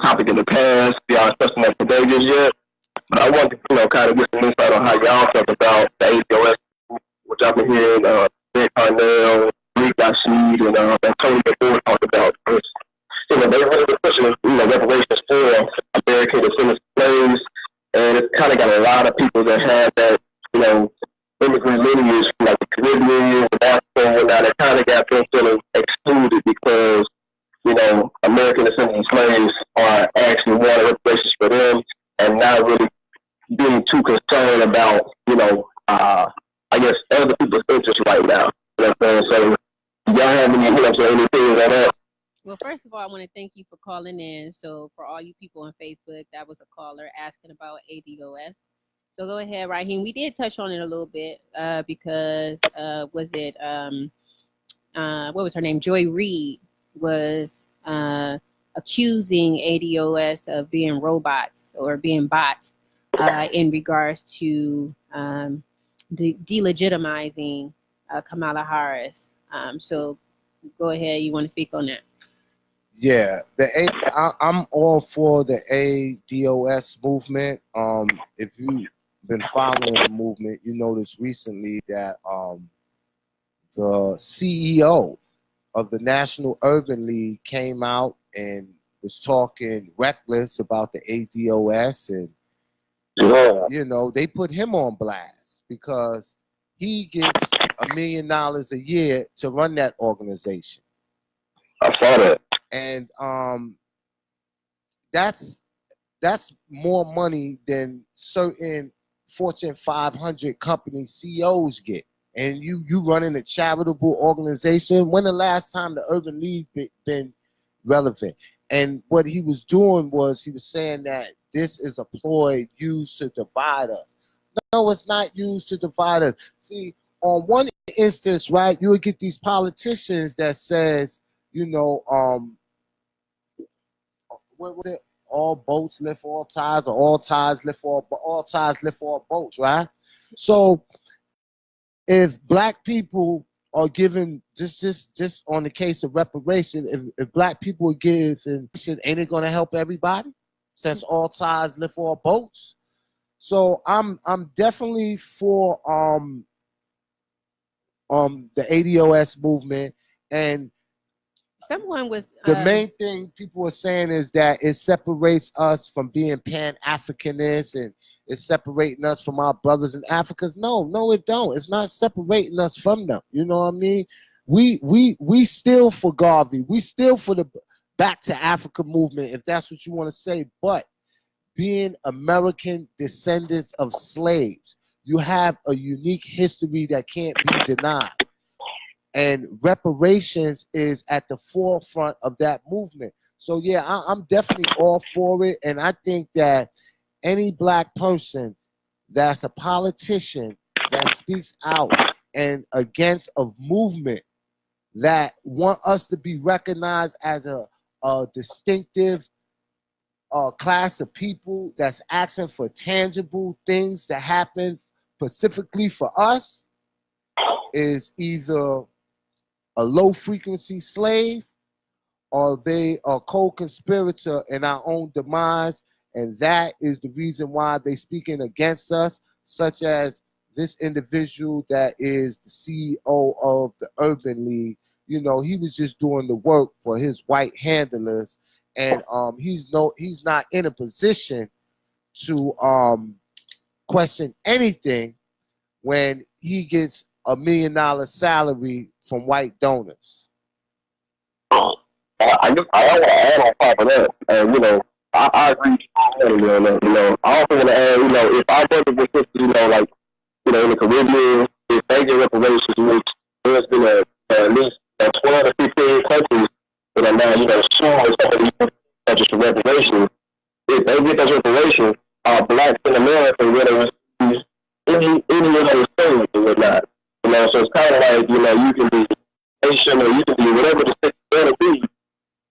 topic in the past. Y'all touched on that today just yet. But I wanted to kind of get some insight on how y'all talk about the ADOS, which I've been hearing Ben Carnell, Rick Rashid, and Tony McFord talk about. They really pushing reparations for American descendants of slaves, and it's kind of got a lot of people that have that immigrant lineage from like the Caribbean, Africa, and whatnot. That kind of got them feeling excluded because American descendants of slaves are actually wanting reparations for them, and not really being too concerned about I guess other people's interests right now. You know what I'm saying? So y'all have any any opinions on that? Well, first of all, I want to thank you for calling in. So for all you people on Facebook, that was a caller asking about ADOS. So go ahead, Rahiem. We did touch on it a little bit because was it what was her name? Joy Reid was accusing ADOS of being robots or being bots in regards to delegitimizing Kamala Harris. So go ahead. You want to speak on that? Yeah, I'm all for the ADOS movement. If you've been following the movement, you noticed recently that the CEO of the National Urban League came out and was talking reckless about the ADOS, and they put him on blast because he gets $1 million a year to run that organization. I saw that. And that's more money than certain Fortune 500 company CEOs get. And you running a charitable organization. When the last time the Urban League been relevant? And what he was doing was he was saying that this is a ploy used to divide us. No, it's not used to divide us. See, on one instance, right, you would get these politicians that says, you know, what was it? All boats lift all tides, or all tides lift all boats, right? So if black people are given just on the case of reparation, if black people give, ain't it gonna help everybody? Since all tides lift all boats. So I'm definitely for the ADOS movement, and someone was the main thing people are saying is that it separates us from being Pan-Africanists, and it's separating us from our brothers in Africa. No, it don't. It's not separating us from them. You know what I mean? We still for Garvey. We still for the Back to Africa movement, if that's what you want to say. But being American descendants of slaves, you have a unique history that can't be denied. And reparations is at the forefront of that movement. So yeah, I'm definitely all for it. And I think that any black person that's a politician that speaks out and against a movement that want us to be recognized as a distinctive class of people that's asking for tangible things to happen specifically for us is either a low frequency slave, or they are co-conspirator in our own demise, and that is the reason why they speaking against us, such as this individual that is the CEO of the Urban League. You know, he was just doing the work for his white handlers, and he's not in a position to question anything when he gets $1 million salary from white donors. I want to add on top of that, you know, I agree totally on that. You know, I also want to add, you know, if our brothers and sisters, you know, like, you know, in the Caribbean, if they get reparations, which there's been at least 12 to 15 countries that are now, you know, suing some of these countries for reparations. If they get those reparations, blacks in America, whether it's any of those things or whatnot, you know, so it's kind of like, you know, you can be Asian or you can be whatever the thing going to be,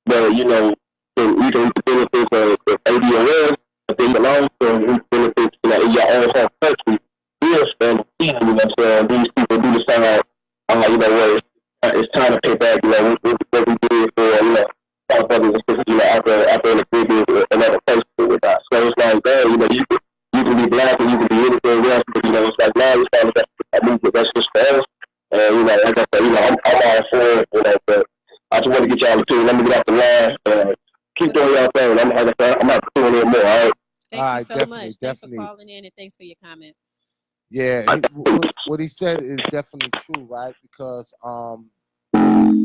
but, you know, you can benefit of ADOS, but then you can also benefit, you know, in your own home country. Yes, and you know what I'm saying, these people do decide, you know, where it's time to pay back, you know, what we did for, you know, our brothers and sisters, you know, after in the Caribbean and other places with that. So it's like, man, you know, you can be black and you can be anything else, but, you know, it's like, now it's time to that movement, that's just for us. And, you know, like I said, you know, I'm all for it, you know, but I just want to get y'all to, let me get off the line, keep doing y'all thing. I'm not doing it more, all right? Thank you so much. Thanks for calling in, and thanks for your comment. Yeah, what he said is definitely true, right? Because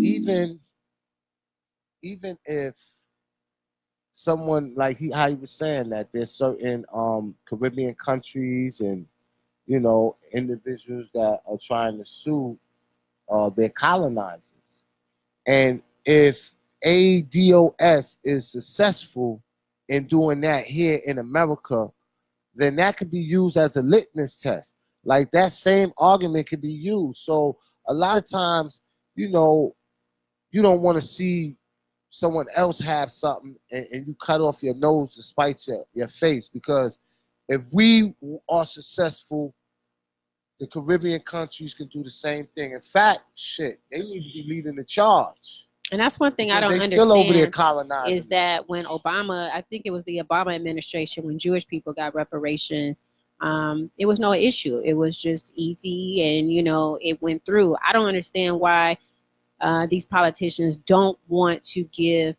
even if someone like how he was saying that there's certain Caribbean countries and, you know, individuals that are trying to sue their colonizers, and if ADOS is successful in doing that here in America, then that could be used as a litmus test. Like that same argument could be used. So a lot of times, you know, you don't want to see someone else have something and you cut off your nose to spite your face, because if we are successful, the Caribbean countries can do the same thing. In fact, shit, they need to be leading the charge. And that's one thing I don't understand. Still over there colonizing. Is that when Obama, I think it was the Obama administration, when Jewish people got reparations, it was no issue. It was just easy, and, you know, it went through. I don't understand why these politicians don't want to give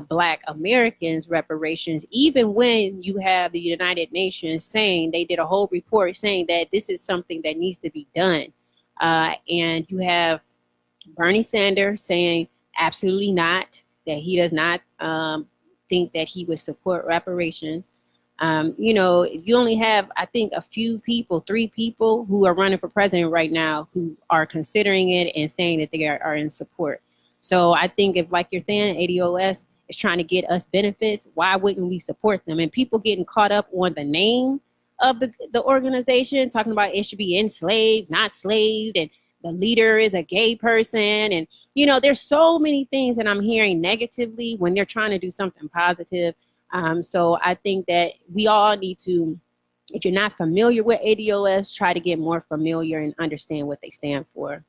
Black Americans reparations, even when you have the United Nations saying, they did a whole report saying that this is something that needs to be done. And you have Bernie Sanders saying absolutely not, that he does not think that he would support reparations. You know, you only have, I think, a few people, 3 people who are running for president right now who are considering it and saying that they are in support. So I think if, like you're saying, ADOS is trying to get us benefits, why wouldn't we support them? And people getting caught up on the name of the organization, talking about it should be enslaved, not slaved, and the leader is a gay person. And, you know, there's so many things that I'm hearing negatively when they're trying to do something positive. So I think that we all need to, if you're not familiar with ADOS, try to get more familiar and understand what they stand for.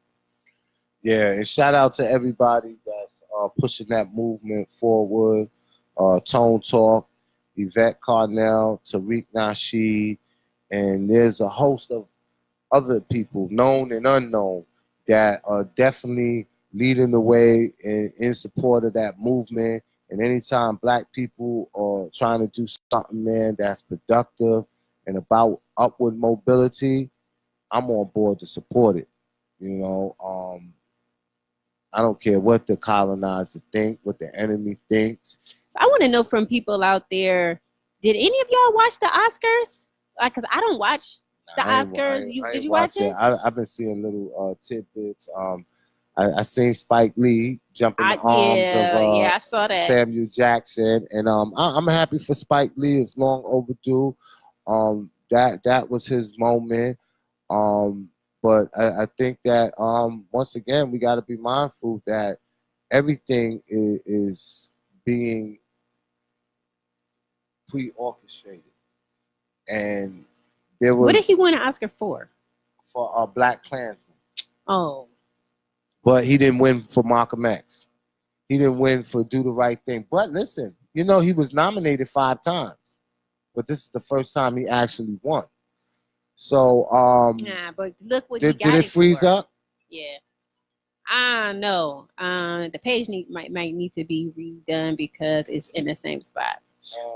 Yeah, and shout out to everybody that's pushing that movement forward. Tone Talk, Yvette Carnell, Tariq Nasheed, and there's a host of other people, known and unknown, that are definitely leading the way in support of that movement. And anytime Black people are trying to do something, man, that's productive and about upward mobility, I'm on board to support it. You know, I don't care what the colonizer think, what the enemy thinks. So I want to know from people out there, did any of y'all watch the Oscars? Like, cause I don't watch the Oscars. Did you watch it? I've been seeing little tidbits. I seen Spike Lee jump in the arms of I saw that. Samuel Jackson, and I'm happy for Spike Lee. It's long overdue. That was his moment. But I think that once again we got to be mindful that everything is being pre-orchestrated, and there was. What did he win an Oscar for? For Black Klansman. Oh. But he didn't win for Malcolm X. He didn't win for Do the Right Thing. But listen, you know, he was nominated 5 times. But this is the first time he actually won. So, but look what he got. Did it freeze up? Yeah. I know. The page might need to be redone because it's in the same spot.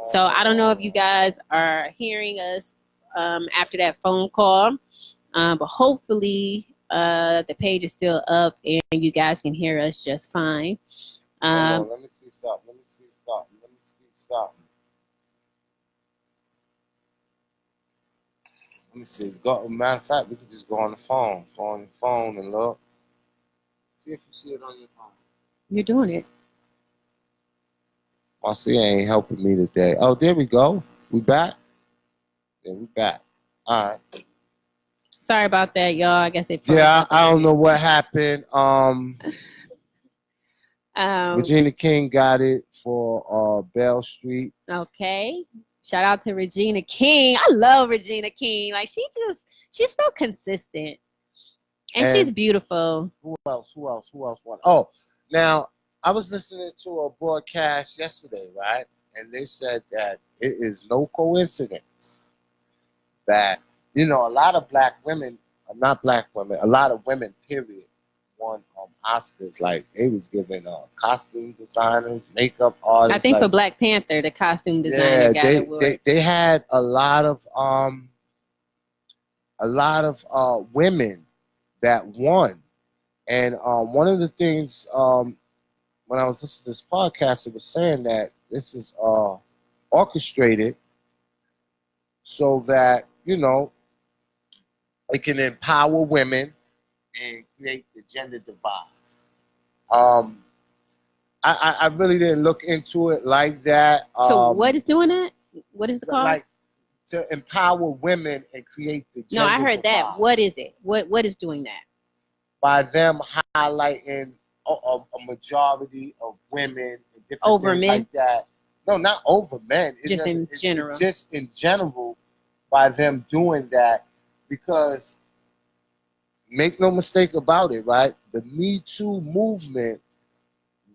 So I don't know if you guys are hearing us after that phone call. But hopefully the page is still up and you guys can hear us just fine. Let me see something. Let me see. Matter of fact, we can just go on the phone and look. See if you see it on your phone. You're doing it. Marcia ain't helping me today. Oh, there we go. We back? Yeah, we back. All right. Sorry about that, y'all. I guess it. Yeah, I don't know what happened. Regina King got it for Bell Street. Okay. Shout out to Regina King. I love Regina King. Like she's so consistent. And she's beautiful. Who else won? Oh, now I was listening to a broadcast yesterday, right? And they said that it is no coincidence that, you know, a lot of black women, not black women, a lot of women, period, won Oscars. Like, they was giving costume designers, makeup artists. I think for Black Panther, the costume designer got it. Yeah, they had a lot of women that won. And one of the things when I was listening to this podcast, it was saying that this is orchestrated so that, you know, it can empower women and create the gender divide. I really didn't look into it like that. So what is doing that? What is the call? Like to empower women and create the gender No, I heard divide. that. What is it? What is doing that? By them highlighting a majority of women and different over things men? like that. No, not over men. Just in general. Just in general, by them doing that, because make no mistake about it, right? The Me Too movement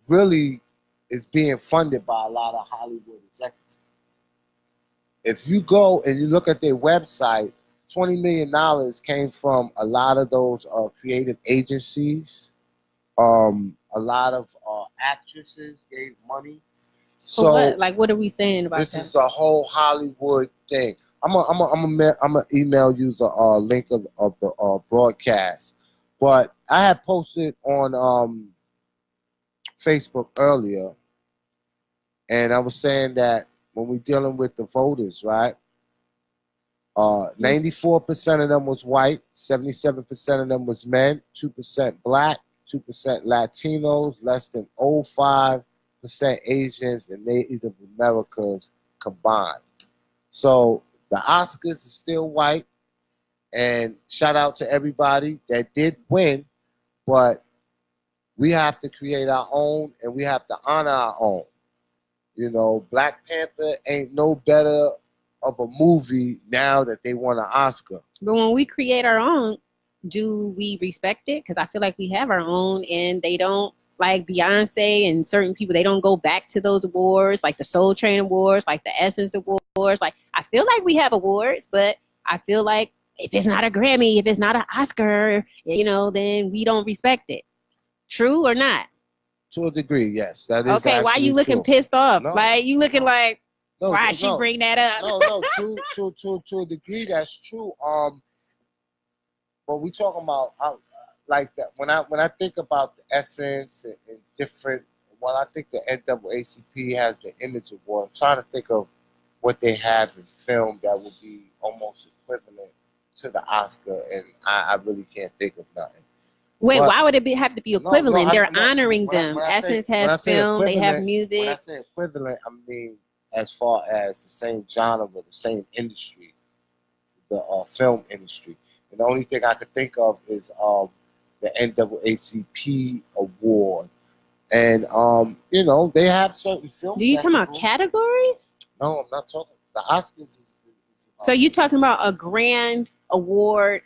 really is being funded by a lot of Hollywood executives. If you go and you look at their website, $20 million came from a lot of those creative agencies. A lot of actresses gave money. So what? Like, what are we saying about this that? is a whole Hollywood thing. I'm gonna email you the link of the broadcast. But I had posted on Facebook earlier, and I was saying that when we're dealing with the voters, right? 94% of them was white, 77% of them was men, 2% black, 2% Latinos, less than 0.5% Asians and Native Americans combined. So the Oscars is still white, and shout out to everybody that did win, but we have to create our own and we have to honor our own. You know, Black Panther ain't no better of a movie now that they won an Oscar. But when we create our own, do we respect it? Because I feel like we have our own, and they don't, like Beyonce and certain people, they don't go back to those awards, like the Soul Train Awards, like the Essence Awards. Like, I feel like we have awards, but I feel like if it's not a Grammy, if it's not an Oscar, you know, then we don't respect it. True or not? To a degree, yes. That is okay. Why you looking true. pissed off? No, like you looking like, no, why she bring that up? No, to a degree, that's true. But we talking about like that. When I think about the Essence and different, well, I think the NAACP has the Image Award. I'm trying to think of what they have in film that would be almost equivalent to the Oscar, and I really can't think of nothing. Wait, why would it have to be equivalent? They're honoring them. When Essence has film, they have music. When I say equivalent, I mean as far as the same genre, the same industry, the film industry. And the only thing I could think of is the NAACP award. And, you know, they have certain films. Do you talking about categories? No, I'm not talking. The Oscars is so you talking about a grand award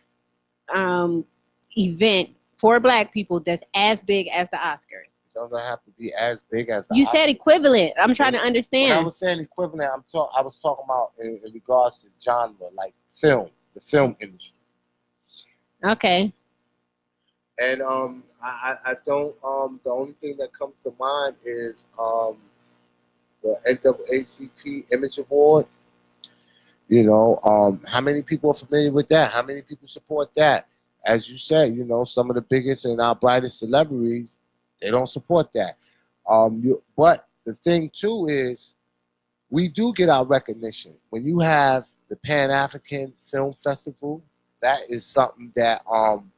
event for Black people that's as big as the Oscars? It doesn't have to be as big as the You Oscars. said equivalent. I'm trying to understand. When I was saying equivalent, I was talking about in regards to genre, like film, the film industry. Okay. And I don't the only thing that comes to mind is the NAACP Image Award. You know, how many people are familiar with that? How many people support that? As you said, you know, some of the biggest and our brightest celebrities, they don't support that. But the thing too is, we do get our recognition when you have the Pan African Film Festival. That is something that I'm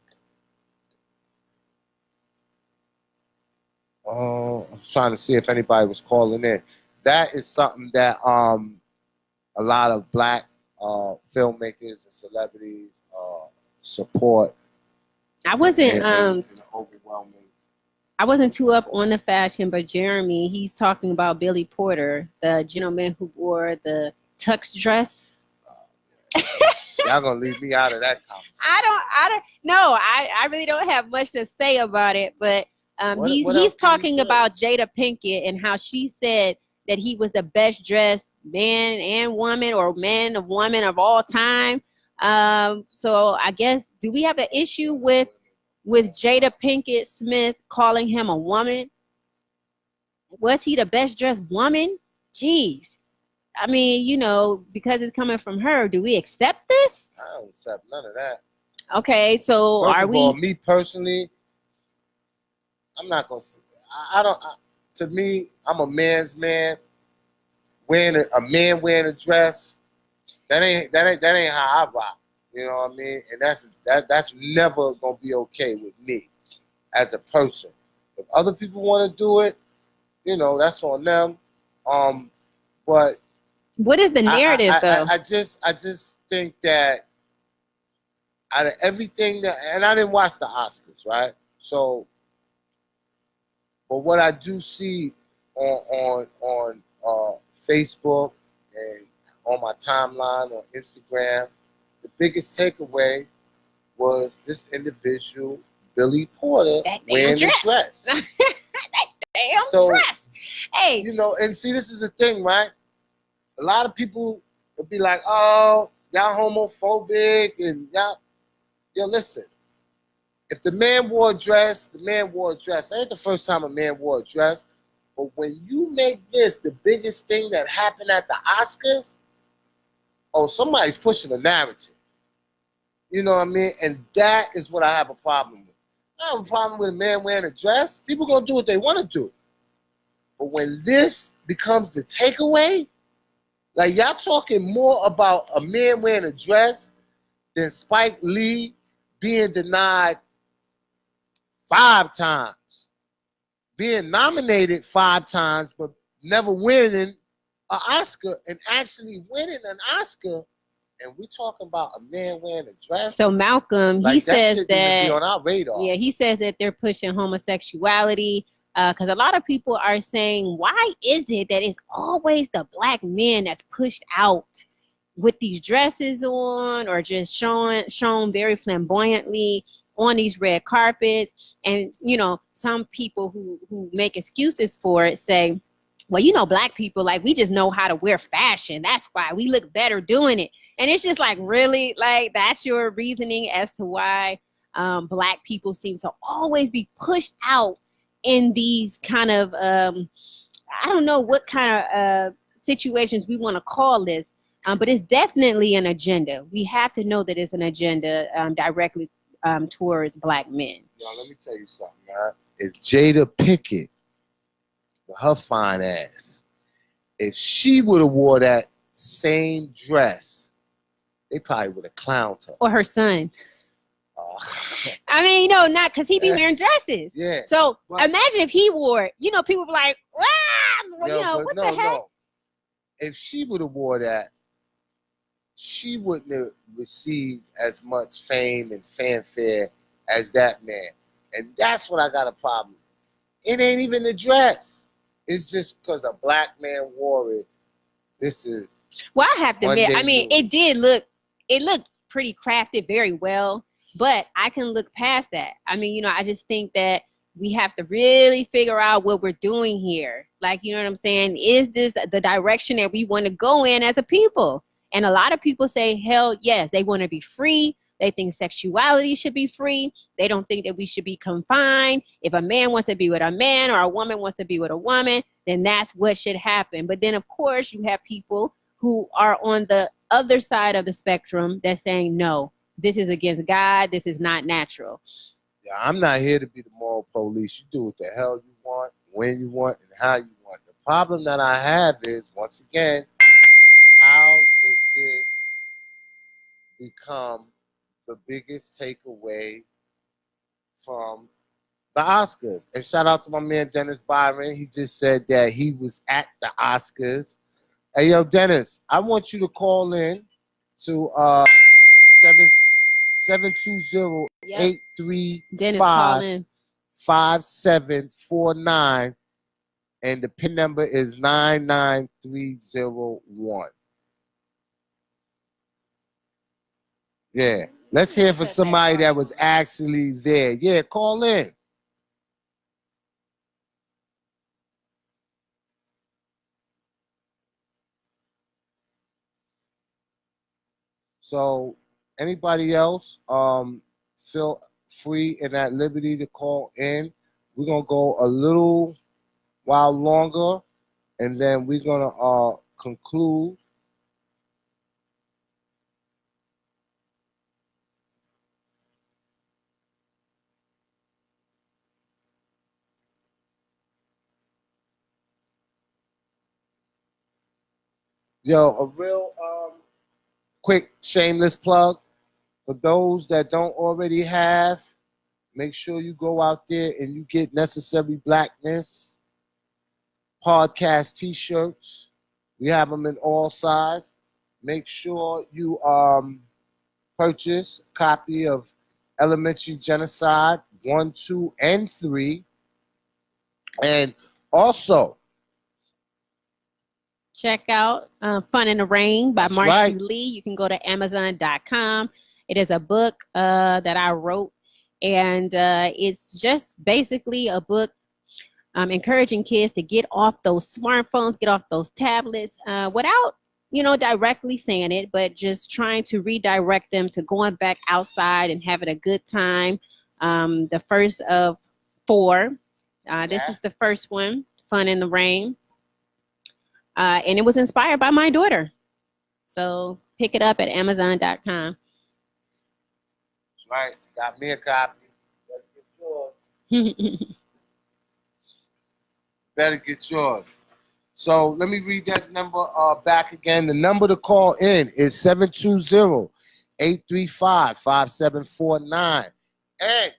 trying to see if anybody was calling in. That is something that a lot of Black filmmakers and celebrities support. I wasn't overwhelming. I wasn't too up on the fashion, but Jeremy, he's talking about Billy Porter, the gentleman who wore the tux dress. Y'all gonna leave me out of that conversation. I really don't have much to say about it, but he's talking about Jada Pinkett and how she said that he was the best dressed man and woman, or man of woman of all time. So I guess, do we have an issue with Jada Pinkett Smith calling him a woman? Was he the best dressed woman? Jeez. I mean, you know, because it's coming from her, do we accept this? I don't accept none of that. Okay, so First are of we? all, me personally, I'm not gonna. To me, I'm a man's man. Wearing a man wearing a dress, that ain't how I rock. You know what I mean? And that's never gonna be okay with me as a person. If other people want to do it, you know, that's on them. But what is the narrative, though? I just think that out of everything that, and I didn't watch the Oscars, right? So, but what I do see on Facebook and on my timeline on Instagram, the biggest takeaway was this individual, Billy Porter, wearing a dress. That damn dress. Hey. You know, and see, this is the thing, right? A lot of people would be like, oh, y'all homophobic, and y'all, yo, listen. If the man wore a dress, the man wore a dress. That ain't the first time a man wore a dress. But when you make this the biggest thing that happened at the Oscars, oh, somebody's pushing a narrative. You know what I mean? And that is what I have a problem with. I have a problem with a man wearing a dress. People gonna do what they want to do. But when this becomes the takeaway, Like, y'all talking more about a man wearing a dress than Spike Lee being denied 5 times, being nominated 5 times, but never winning an Oscar, and actually winning an Oscar. And we talking about a man wearing a dress. So Malcolm, like, he says shit that be on our radar. Yeah, he says that they're pushing homosexuality because a lot of people are saying, why is it that it's always the black men that's pushed out with these dresses on, or just shown very flamboyantly on these red carpets? And you know, some people who make excuses for it say, well, you know, black people, like, we just know how to wear fashion. That's why we look better doing it. And it's just like, really, like, that's your reasoning as to why black people seem to always be pushed out in these kind of I don't know what kind of situations we want to call this, but it's definitely an agenda. We have to know that it's an agenda directly towards black men. Yo, let me tell you something, man. If Jada Pinkett, with her fine ass, if she would have wore that same dress, they probably would have clowned her. Or her son. I mean, you know, not because he be wearing dresses. Yeah. So imagine if he wore it. You know, people be like, wow, well, Yo, you know, what the heck? No. If she would have wore that, she wouldn't have received as much fame and fanfare as that man. And that's what I got a problem with. It ain't even the dress. It's just because a black man wore it. This is... Well, I have to admit, I mean, it looked pretty crafted very well, but I can look past that. I mean, you know, I just think that we have to really figure out what we're doing here. Like, you know what I'm saying? Is this the direction that we want to go in as a people? And a lot of people say, hell yes, they want to be free. They think sexuality should be free. They don't think that we should be confined. If a man wants to be with a man or a woman wants to be with a woman, then that's what should happen. But then, of course, you have people who are on the other side of the spectrum that's saying, no, this is against God. This is not natural. Yeah, I'm not here to be the moral police. You do what the hell you want, when you want, and how you want. The problem that I have is, once again, how does this become the biggest takeaway from the Oscars? And shout out to my man Dennis Byron. He just said that he was at the Oscars. Hey, yo, Dennis, I want you to call in to 720-835-5749, and the PIN number is 99301. Yeah, let's hear from somebody that was actually there. Yeah, call in. So anybody else, feel free and at liberty to call in. We're gonna go a little while longer, and then we're gonna conclude. Yo, a real quick shameless plug for those that don't already have. Make sure you go out there and you get Necessary Blackness podcast t-shirts. We have them in all sizes. Make sure you purchase a copy of Elementary Genocide 1, 2, and 3. And also, check out Fun in the Rain by Marcy right. Lee. You can go to Amazon.com. It is a book that I wrote, and it's just basically a book encouraging kids to get off those smartphones, get off those tablets without, you know, directly saying it, but just trying to redirect them to going back outside and having a good time. The first of 4. This is the first one, Fun in the Rain. And it was inspired by my daughter. So pick it up at Amazon.com. Right. Got me a copy. Better get yours. So let me read that number back again. The number to call in is 720-835-5749. And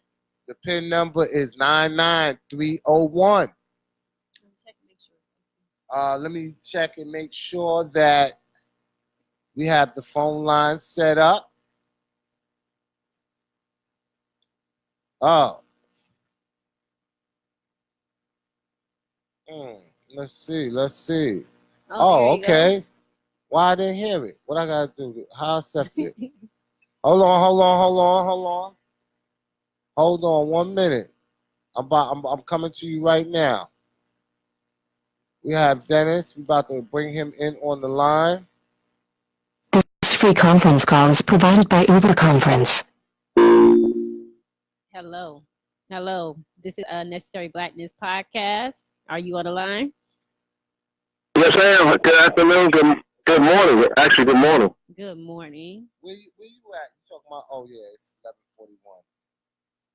the PIN number is 99301. Let me check and make sure that we have the phone line set up. Oh. Let's see. Oh, okay. Go. Why I didn't hear it? What I gotta do? How I accept it? Hold on. Hold on 1 minute. I'm coming to you right now. We have Dennis. We're about to bring him in on the line. This free conference call is provided by Uber Conference. Hello. This is Necessary Blackness podcast. Are you on the line? Yes, I am. Good afternoon. Good morning. Actually, good morning. Good morning. Where you at? You talking about? Oh yeah, it's 11:41.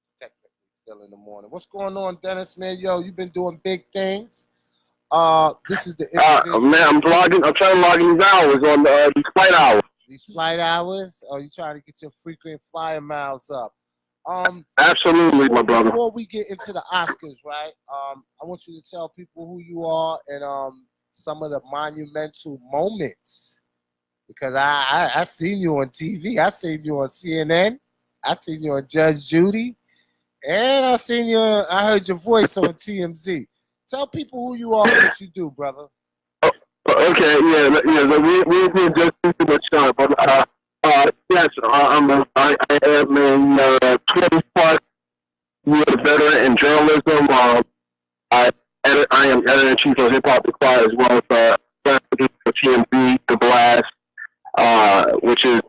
It's technically still in the morning. What's going on, Dennis? Man, yo, you've been doing big things. This is the man, I'm trying to log in these hours on these flight hours. These flight hours? Oh, you trying to get your frequent flyer miles up? Absolutely, my brother. Before we get into the Oscars, right? I want you to tell people who you are and some of the monumental moments, because I seen you on TV, I seen you on CNN, I seen you on Judge Judy, and I heard your voice on TMZ. Tell people who you are and what you do, brother. Okay, yeah, we did just too much time, but yes, I am a 20-plus year veteran in journalism. I am editor-in-chief of Hip Hop Supply as well as TMZ, The Blast, which is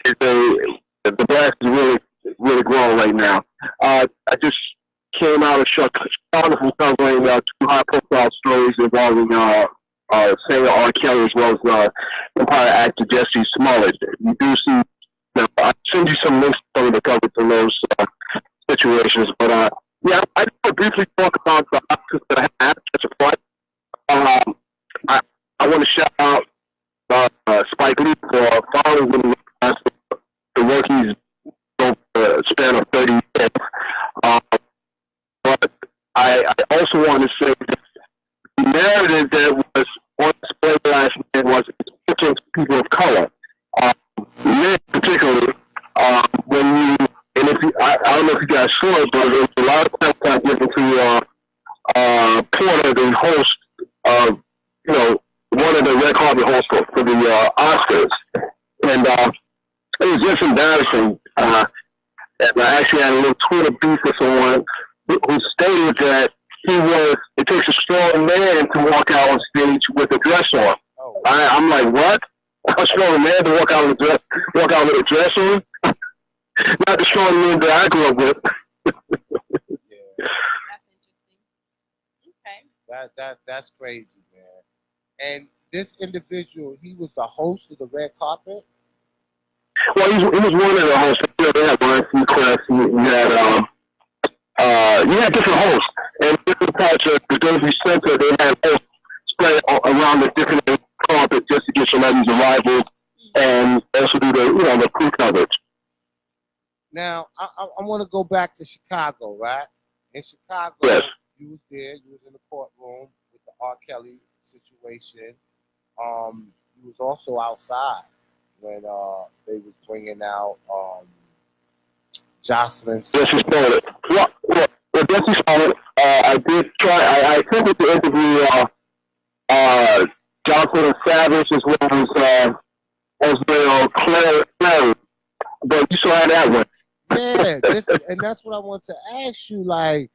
The Blast is really growing right now. I just came out of Chicago from covering two high-profile stories involving singer R. Kelly as well as Empire actor Jesse Smollett. You do see, I'll send you some links to some of the coverage in those situations, but yeah, I just want to briefly talk about the Oscars that I had such a fun. I want to shout out Spike Lee for finally winning the work he's done for a span of 30 years. But I also want to say that the narrative that was on display last night was against people of color. Men particularly, when you, and if you, I don't know if you guys saw it, but there's a lot of time given to Porter, the host of, one of the red carpet hosts for the Oscars. And it was just embarrassing. And I actually had a little Twitter beef with someone who stated that it takes a strong man to walk out on stage with a dress on. Oh. I'm like, what? A strong man to walk out with a dress on? Not the strong man that I grew up with. Yeah. That's interesting. Okay. That's crazy, man. And this individual, he was the host of the red carpet? Well, he was one of the hosts. They had Ryan Seacrest, you had different hosts, and different parts of the Dolby Center, they had hosts spread around the different carpet just to get celebrities arrivals and also do the pre-coverage. Now, I want to go back to Chicago, right? In Chicago, yes. You was there. You was in the courtroom with the R. Kelly situation. You was also outside when they was bringing out Jocelyn. Yes, you started it. Well, yes, you started it. I did try. I attempted to interview Jocelyn Savage as well as Claire, but you saw how that went. Yeah, and that's what I want to ask you. Like,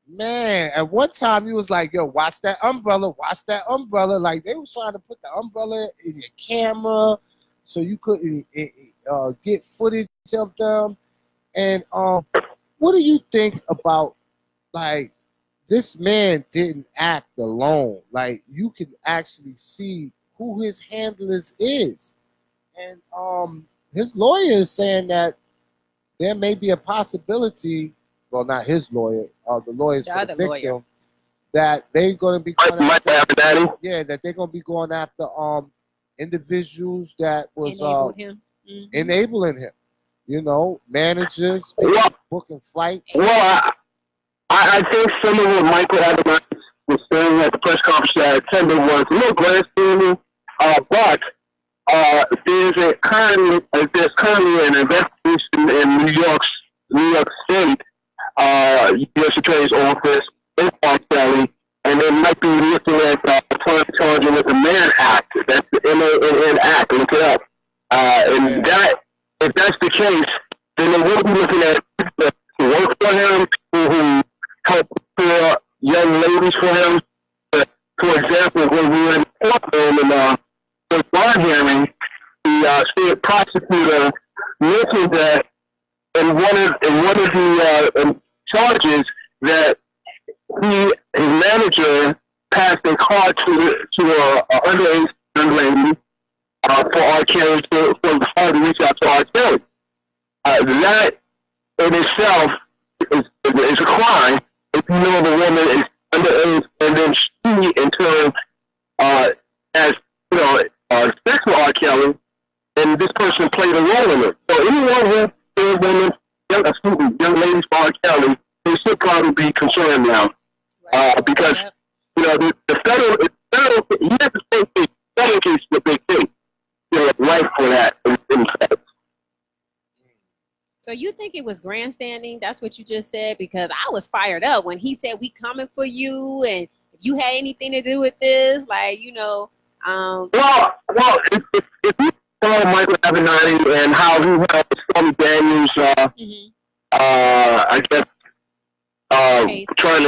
man, at one time you was like, "Yo, watch that umbrella, watch that umbrella." Like they was trying to put the umbrella in your camera so you couldn't get footage of them. And what do you think about, like, this man didn't act alone? Like, you can actually see who his handlers is, and his lawyer is saying that there may be a possibility. Well, not his lawyer, the lawyers for the victim, that they're going to be going Mike after, Daddy. yeah, that they're going to be going after individuals that was enabling him. You know, managers, booking flights. Well, I think some of what Michael Adams was saying at the press conference that I attended was a little grandstanding, but there's currently an investigation in New York State, U.S. Attorney's Office in R. Kelly, and they might be looking at charging with the Mann Act. That's the MANN Act. Look it up. And that, if that's the case, then they will be looking at people who work for him, people who help for young ladies for him. For example, when we were in the courtroom in the bond hearing, the state prosecutor mentioned that in one of the charges that his manager passed a card to a underage young lady for R. Kelly for the father to reach out to R. Kelly. That in itself is a crime if you know the woman is underage and then she in turn has sex with R. Kelly and this person played a role in it. So anyone who women, young ladies for R. Kelly, they should probably be concerned now because the federal he has the same case. Federal case is a big thing. Right for that. So you think it was grandstanding? That's what you just said? Because I was fired up when he said, we coming for you, and if you had anything to do with this, like, Well, if you follow Michael Avenatti and how he helped Stormy Daniels, I guess, trying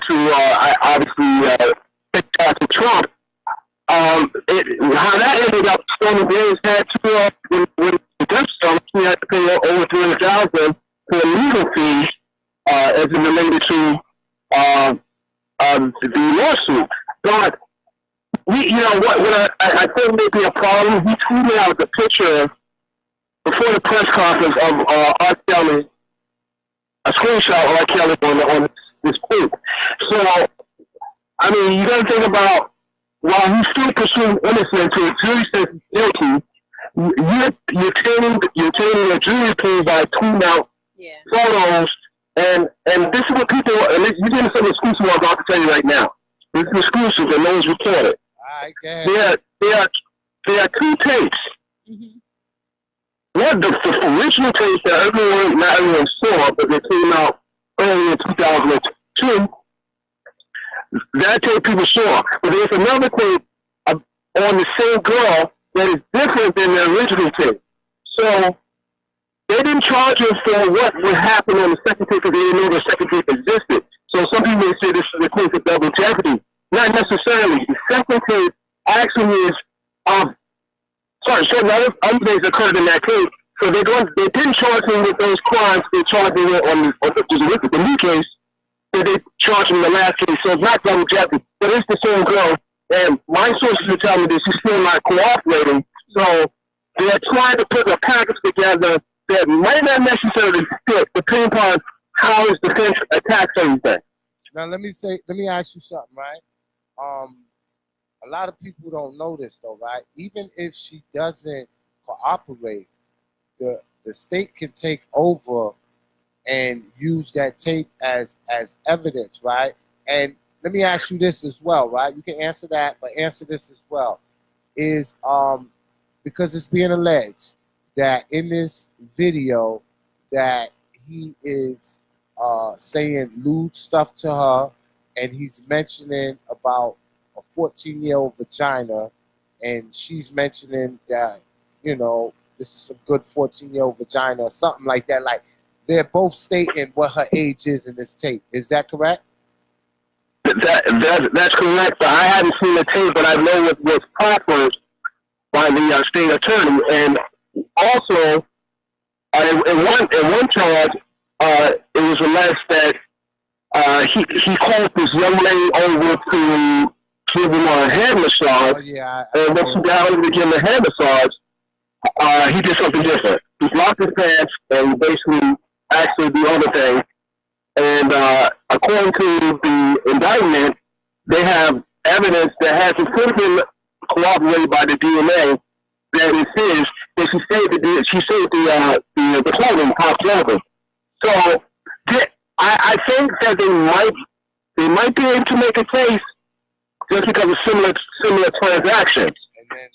to, obviously, take shots at Trump, how that ended up, Stormy Daniels had to, with the Dutch stuff, he had to pay over $300,000 for legal fees, as it related to the lawsuit. But what I think may be a problem. He tweeted out the picture before the press conference of R. Kelly, a screenshot of R. Kelly on this tweet. So, I mean, you got to think about, while he's still pursuing innocence until the jury says he's guilty, you're taking a jury plea by tweeting out photos, and this is what people, and you're getting some exclusive I'm about to tell you right now. This is exclusive and no one's recorded. There are two tapes. One, the original tapes that not everyone saw, but they came out early in 2002. That tape people saw. But there's another tape on the same girl that is different than the original tape. So they didn't charge him for what would happen on the second tape because they didn't know the second tape existed. So some people may say this is a case of double jeopardy. Not necessarily. The second tape actually is certain other things occurred in that case. So they didn't charge him with those crimes. They charged him on the new case. They charged him in the last case. So it's not double jeopardy, but it's the same girl. And my sources are telling me that she's still not cooperating. So they're trying to put a package together that might not necessarily fit, depending upon how his defense attacks everything. Now let me ask you something, right? A lot of people don't know this though, right? Even if she doesn't cooperate, the state can take over and use that tape as evidence, right? And let me ask you this as well, right? You can answer that, but answer this as well. Is because it's being alleged that in this video that he is saying lewd stuff to her, and he's mentioning about a 14-year-old vagina, and she's mentioning that, this is a good 14-year-old vagina or something like that. Like, they're both stating what her age is in this tape. Is that correct? That's correct. But I haven't seen the tape, but I know what was proffered by the state attorney. And also, in one charge, it was alleged that he called this young lady over to give him a head massage. And when she got over to give him a head massage, he did something different. He locked his pants and basically actually the other thing. And according to the indictment, they have evidence that has been corroborated by the DNA that it says that she saved the clothing, top clothing. So I think that they might be able to make a case just because of similar transactions.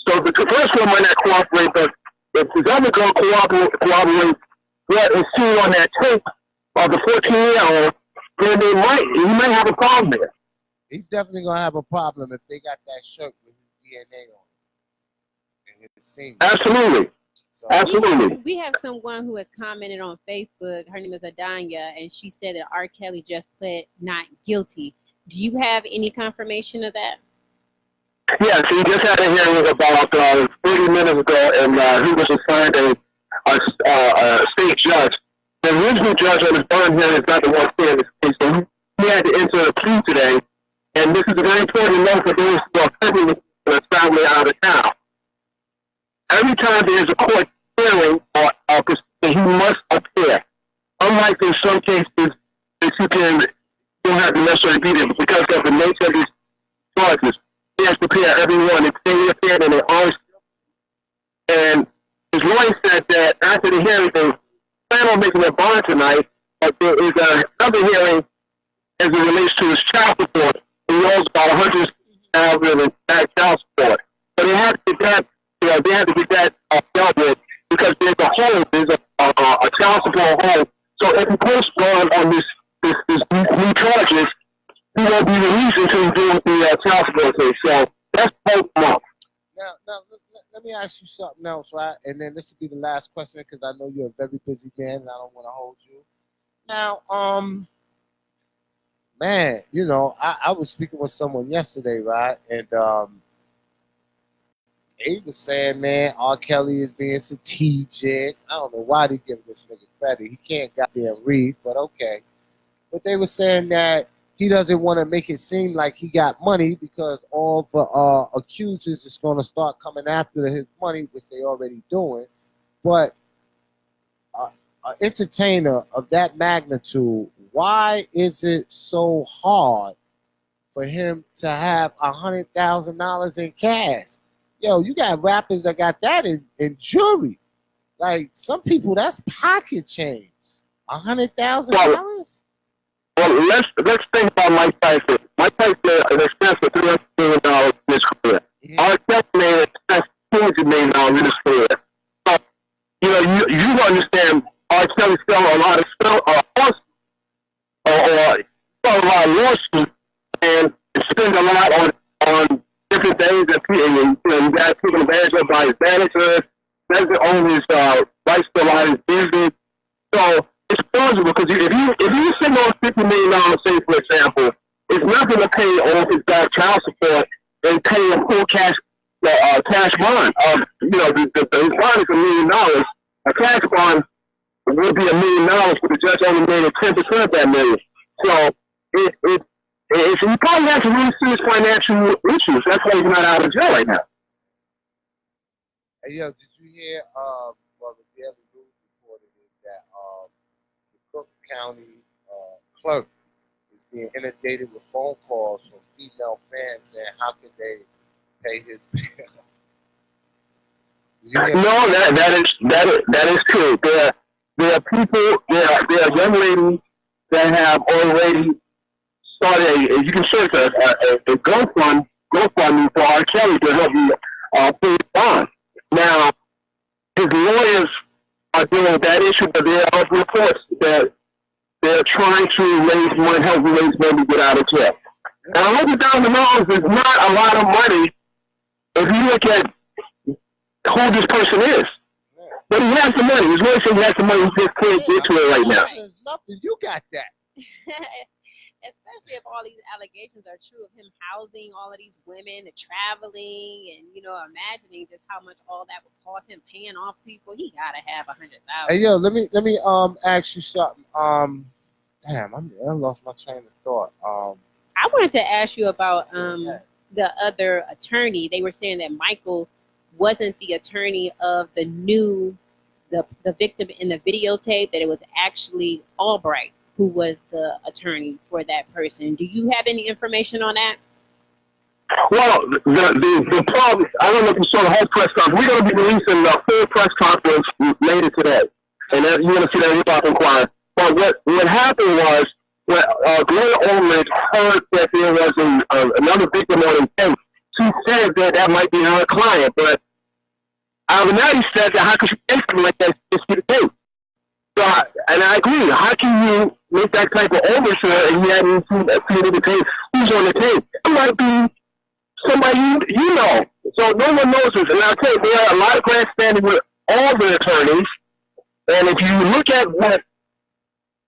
So the first one might not cooperate, but if the other girl corroborates what is seen on that tape of the 14-year-old, then he might have a problem there. He's definitely gonna have a problem if they got that shirt with his DNA on it. And it's seen. Absolutely. So, absolutely. We have someone who has commented on Facebook. Her name is Adanya, and she said that R. Kelly just pled not guilty. Do you have any confirmation of that? Yes, he just had a hearing about 30 minutes ago, and he was assigned a state judge. The original judge on his bond hearing is not the one saying this case, so he had to enter a plea today. And this is a very important note for those who are living with family out of town. Every time there's a court hearing or he must appear. Unlike in some cases that you don't have to necessarily be there, but because of the nature of these charges, he has to appear everyone. If they appeared and they always. And his lawyer said that after the hearing, they plan on making a bond tonight, but there is another hearing as it relates to his child support. He owes about $100,000 in back child support. So they have to get that. They have to get that dealt with because there's a hole. There's a child support hole. So if he posts bond on this new charges, he won't be released until he deals with the child support case. So that's both months. Now, let me ask you something else, right? And then this will be the last question because I know you're a very busy man and I don't want to hold you. Now, man, you know, I was speaking with someone yesterday, right? And he was saying, man, R. Kelly is being strategic. I don't know why they give this nigga credit. He can't goddamn read, but okay. But they were saying that he doesn't want to make it seem like he got money because all the accusers is going to start coming after his money, which they already doing. But an entertainer of that magnitude, why is it so hard for him to have $100,000 in cash? Yo, you got rappers that got that in jewelry. Like some people, that's pocket change. $100,000. Well, let's think about Mike Tyson. Mike Tyson an expense of $300 million in his career. R. Kelly made an expense of $200 million in his career. So, you know, you understand R. Kelly sell a lot of lawsuits or a lot of lawsuits and spend a lot on different things that you got taken advantage of by his managers, doesn't own his rights to a lot of his business. So it's plausible because if you send on $50 million, say for example, it's nothing to pay all his back child support and pay a full cash bond. The bond is $1 million. A cash bond would be $1 million, but the judge only made it 10% of that million. So he probably has some really serious financial issues. That's why he's not out of jail right now. Hey, yo, did you hear? Well, the Daily News reported is that the Cook County clerk is being inundated with phone calls from female fans saying, "How could they pay his bill?" No, that is true. There are people, there are young ladies that have already started you can search a GoFundMe for R. Kelly to help you pay his bond. Now, his lawyers are dealing with that issue, but there are reports that they're trying to help raise money to get out of jail. Now, $100,000 is not a lot of money if you look at who this person is. But he has the money. His lawyer said he has the money. He just can't get to it right now. There's nothing. You got that. Especially if all these allegations are true of him housing all of these women and traveling and, imagining just how much all that would cost him paying off people. He gotta have $100,000. Hey, yo, let me ask you something. Damn, I lost my train of thought. I wanted to ask you about the other attorney. They were saying that Michael wasn't the attorney of the victim in the videotape, that it was actually Albright who was the attorney for that person. Do you have any information on that? Well, the problem, I don't know if you saw the whole press conference. We're going to be releasing the full press conference later today. And you're going to see that hip-hop inquiry. But what happened was, when Gloria Ulrich heard that there was another victim on the case, she said that might be her client. But Avenatti said that how could she basically let that just be the case? So, and I agree. How can you make that type of overture and you haven't seen the case? Who's on the case? It might be somebody you know. So no one knows this. And I'll tell you, there are a lot of grandstanding with all the attorneys. And if you look at what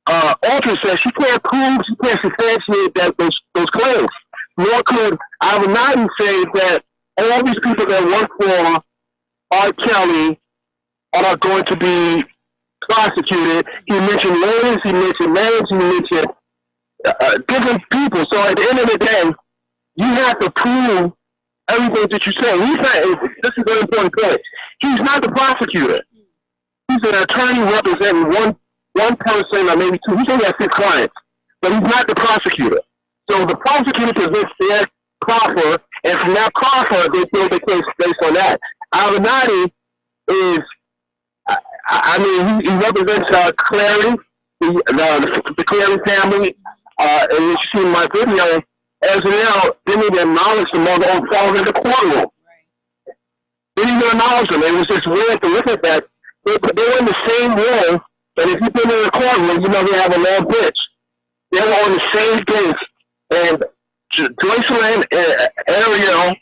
Alter says, she can't prove, she can't substantiate those claims. Nor could Avenatti say that all these people that work for R. Kelly are going to be prosecuted. He mentioned lawyers, he mentioned marriage, he mentioned different people. So at the end of the day, you have to prove everything that you say. He's not, this is a very important point. He's not the prosecutor. He's an attorney representing one person or maybe two. He's only got 6 clients, but he's not the prosecutor. So the prosecutor presents their proffer, and from that proffer, they build the case based on that. Avenatti is, he represents Clary, the Clary family, and you see in my video, as now, didn't even acknowledge the mother or father in the courtroom. Right. Didn't even acknowledge them. It was just weird to look at that. They were in the same room, and if you've been in the courtroom, you know they have a long pitch. They were on the same bench, and Joycelyn and Ariel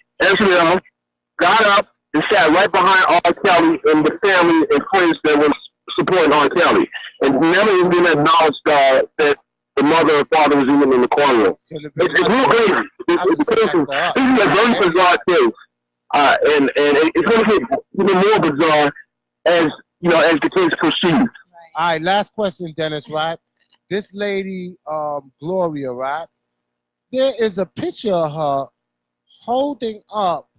got up and sat right behind R. Kelly and the family and friends that were supporting R. Kelly, and never even acknowledged that the mother and father was even in the courtroom. It's real crazy. This is a very bizarre case, and it's going to get even more bizarre as the case proceeds. All right, last question, Dennis. Right, this lady, Gloria, right? There is a picture of her holding up.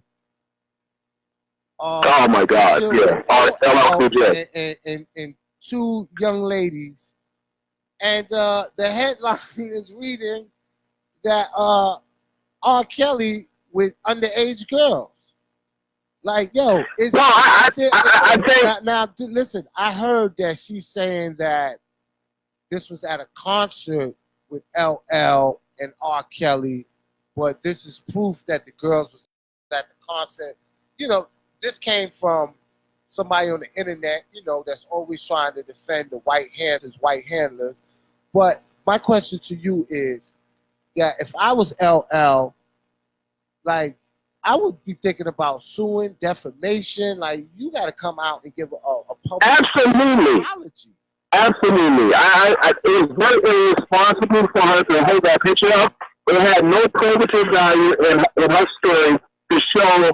Oh my God! Yeah, and 2 young ladies. And the headline is reading that R. Kelly with underage girls. Like, yo, is now listen, I heard that she's saying that this was at a concert with LL and R. Kelly, but this is proof that the girls was at the concert. This came from somebody on the internet, that's always trying to defend the white handlers. But my question to you is that if I was LL, like, I would be thinking about suing, defamation. Like, you got to come out and give a public apology. Absolutely. It was very irresponsible for her to hold that picture up. It had no probative value in her story to show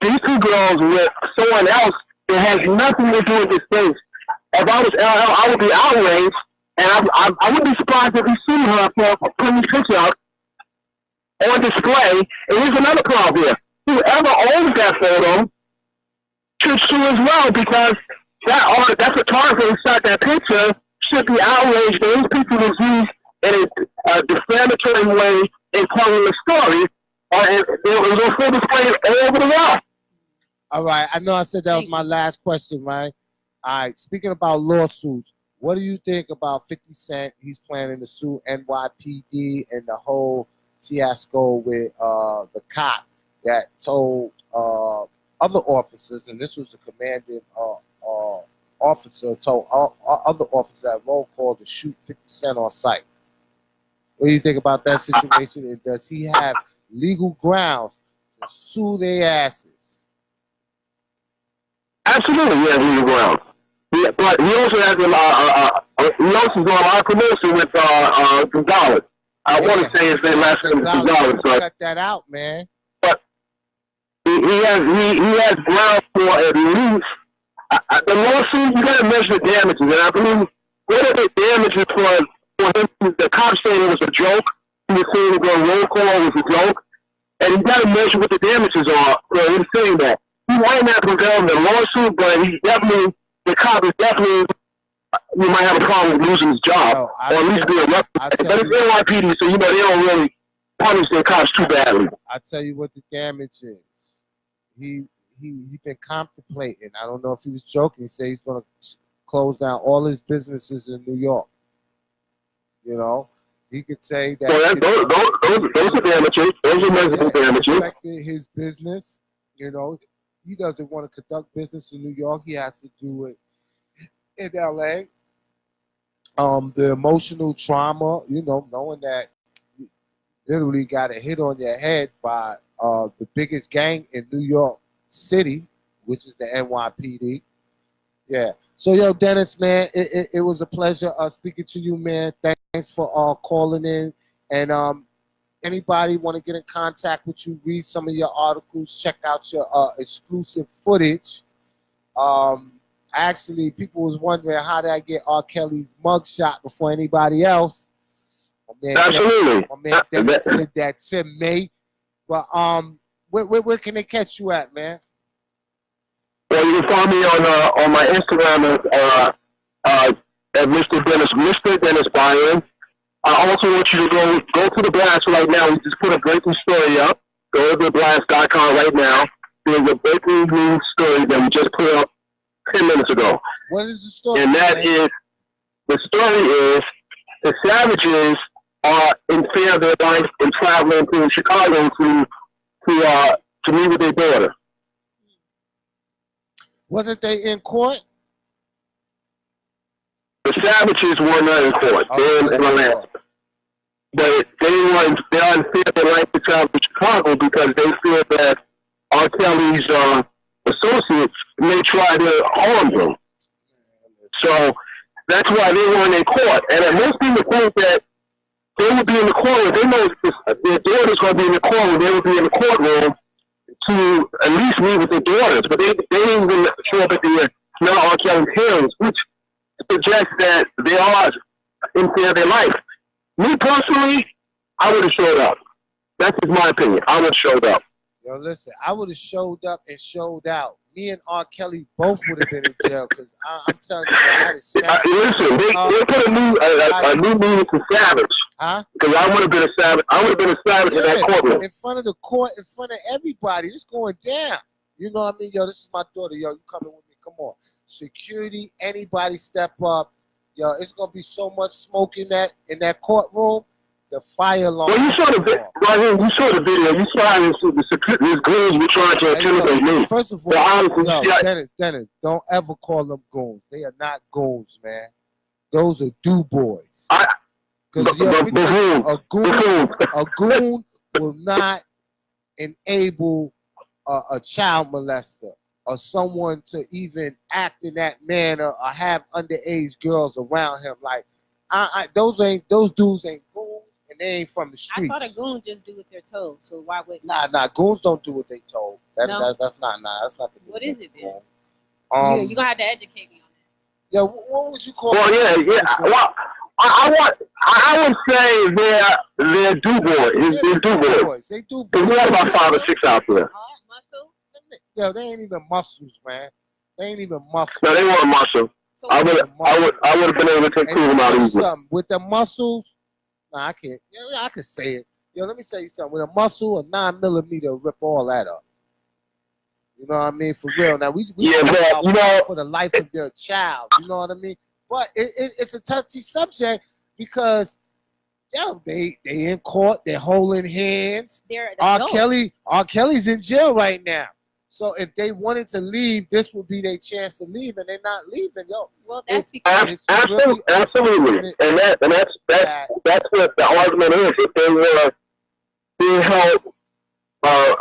these 2 girls with someone else that has nothing to do with this case. If I was LL, I would be outraged, and I wouldn't be surprised if we sued her for putting this picture up on display. And here's another problem here. Whoever owns that photo should sue as well, because that photographer who shot that picture should be outraged that his picture was used in a defamatory way in telling the story. It was on full display all over the world. All right, I know I said that was my last question, right? All right, speaking about lawsuits, what do you think about 50 Cent? He's planning to sue NYPD and the whole fiasco with the cop that told other officers, and this was a commanding officer, told other officers at roll call to shoot 50 Cent on sight. What do you think about that situation? And does he have legal grounds to sue their asses? Absolutely, he has legal grounds. But he also has a lot of promotion with Gonzalez. I want to say his last name is Gonzalez. Check that out, man. But he has grounds for at least the lawsuit. You got to measure the damages, and I believe what are the damages for him? The cop saying it was a joke. He was saying the roll call was a joke, and you got to measure what the damages are for him saying that. He might not prevail in the lawsuit, but the cop is definitely you might have a problem with losing his job, or at least be arrested. But it's NYPD, so they don't really punish their cops too badly. I tell you what the damage is. He been contemplating. I don't know if he was joking. He said he's going to close down all his businesses in New York. He could say that. Well, those are damages. Those are measurable damages. Affected his business. He doesn't want to conduct business in New York. He has to do it in LA. The emotional trauma, knowing that you literally got a hit on your head by the biggest gang in New York City, which is the NYPD. Yeah. So, Dennis, man, it was a pleasure speaking to you, man. Thanks for calling in. And anybody want to get in contact with you, read some of your articles, check out your exclusive footage. Actually, people was wondering how did I get R. Kelly's mugshot before anybody else. Absolutely. My man Dennis said that to me. But where can they catch you at, man? Well, you can find me on my Instagram at Mr. Dennis Bryan. I also want you to go to the Blast right now. We just put a breaking story up. Go to theblast.com right now. There's a breaking news story that we just put up 10 minutes ago. What is the story? And the story is the Savages are in fear of their life and traveling to Chicago to meet with their daughter. Wasn't they in court? The Savages were not in court. They're in Atlanta. But they're in fear of their life to travel to Chicago because they fear that R. Kelly's associates may try to harm them. So that's why they weren't in court. And most people think that they would be in the courtroom. They know their daughter's going to be in the courtroom. They would be in the courtroom to at least meet with their daughters. But they didn't even show up at the R. Kelly's hearings, which suggests that they are in fear of their life. Me personally, I would have showed up. That's just my opinion. I would have showed up. Listen, I would have showed up and showed out. Me and R. Kelly both would have been in jail because I'm telling you, listen, they put a new meaning to savage. Huh? Because I would have been a savage. I would have been a savage in that courtroom. In front of the court, in front of everybody. It's going down. You know what I mean? This is my daughter. You coming with me. Come on. Security, anybody step up. It's going to be so much smoke in that courtroom. The fire alarm. Well, you saw the video. You saw these goons were trying to intimidate me. First of all, Dennis, don't ever call them goons. They are not goons, man. Those are do-boys. A goon will not enable a child molester or someone to even act in that manner or have underage girls around him. Like, those dudes ain't goons. And they ain't from the streets. I thought a goon just do what they're told. So why would goons don't do what they told. That's not the What is it then? You're gonna have to educate me on that. Yeah, what would you call it? Well, yeah. Well, I would say they're do-boys. They're do-boys. They do. Because we had about 5 or 6 out there. Muscle? They ain't even muscles, man. They ain't even muscles. No, they weren't muscle. So I would have been able to prove them out easily. With the muscles. I can't. I can say it. Let me tell you something. With a muscle, a 9mm rip all that up. You know what I mean? For real. Now we for the life of their child. You know what I mean? But it's a touchy subject because they in court. They're holding hands. R. Kelly's in jail right now. So if they wanted to leave, this would be their chance to leave, and they're not leaving, Well, that's because absolutely, and that's what the argument is. If they were being held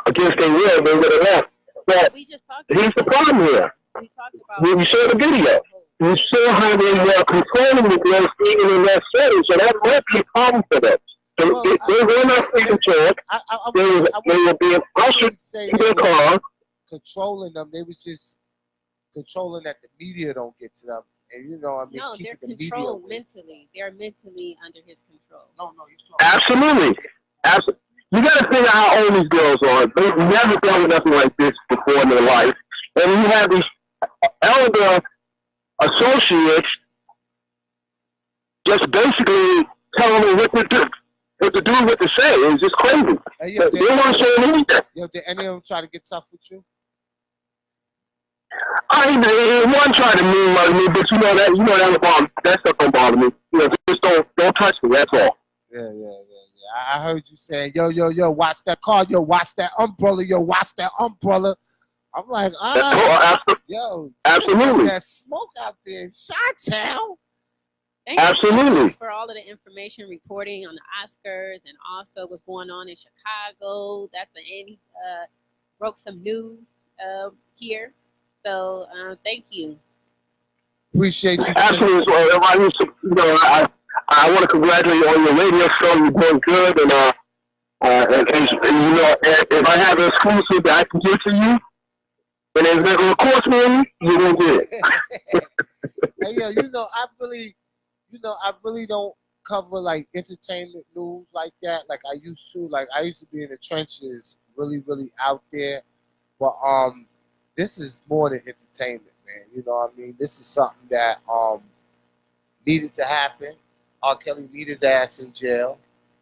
against their will, they would have left. But here's the problem here. We saw the video. You saw how they were controlling the girls even in that setting, so that might be a problem for them. So they were not free to talk. They were being ushered to their car. Controlling them, they was just controlling that the media don't get to them, and no, they're controlled mentally. They're mentally under his control. No, absolutely. You got to figure out how old these girls are. They've never done nothing like this before in their life, and you have these elder associates just basically telling them what to do, what to say. It's just crazy. Hey, yo, they don't say anything. Yo, did any of them try to get tough with you? One tried to mean like me, but that stuff don't bother me. You know, just don't touch me. That's all. Yeah. I heard you saying, yo, watch that car, yo, watch that umbrella, yo, watch that umbrella. I'm like, yo, absolutely. That smoke out there in Chi-Town. Thank you Absolutely. for all of the information reporting on the Oscars and also what's going on in Chicago. And he broke some news here. So thank you. Appreciate you. Absolutely. So, I want to congratulate you on your radio show. You're doing good, and if I have an exclusive that I can give to you, and it's not going to cost me, you're going to get it. Hey, yo, I really don't cover like entertainment news like that, like I used to. Like I used to be in the trenches, really, really out there. But this is more than entertainment, man. You know what I mean? This is something that needed to happen. R. Kelly need his ass in jail.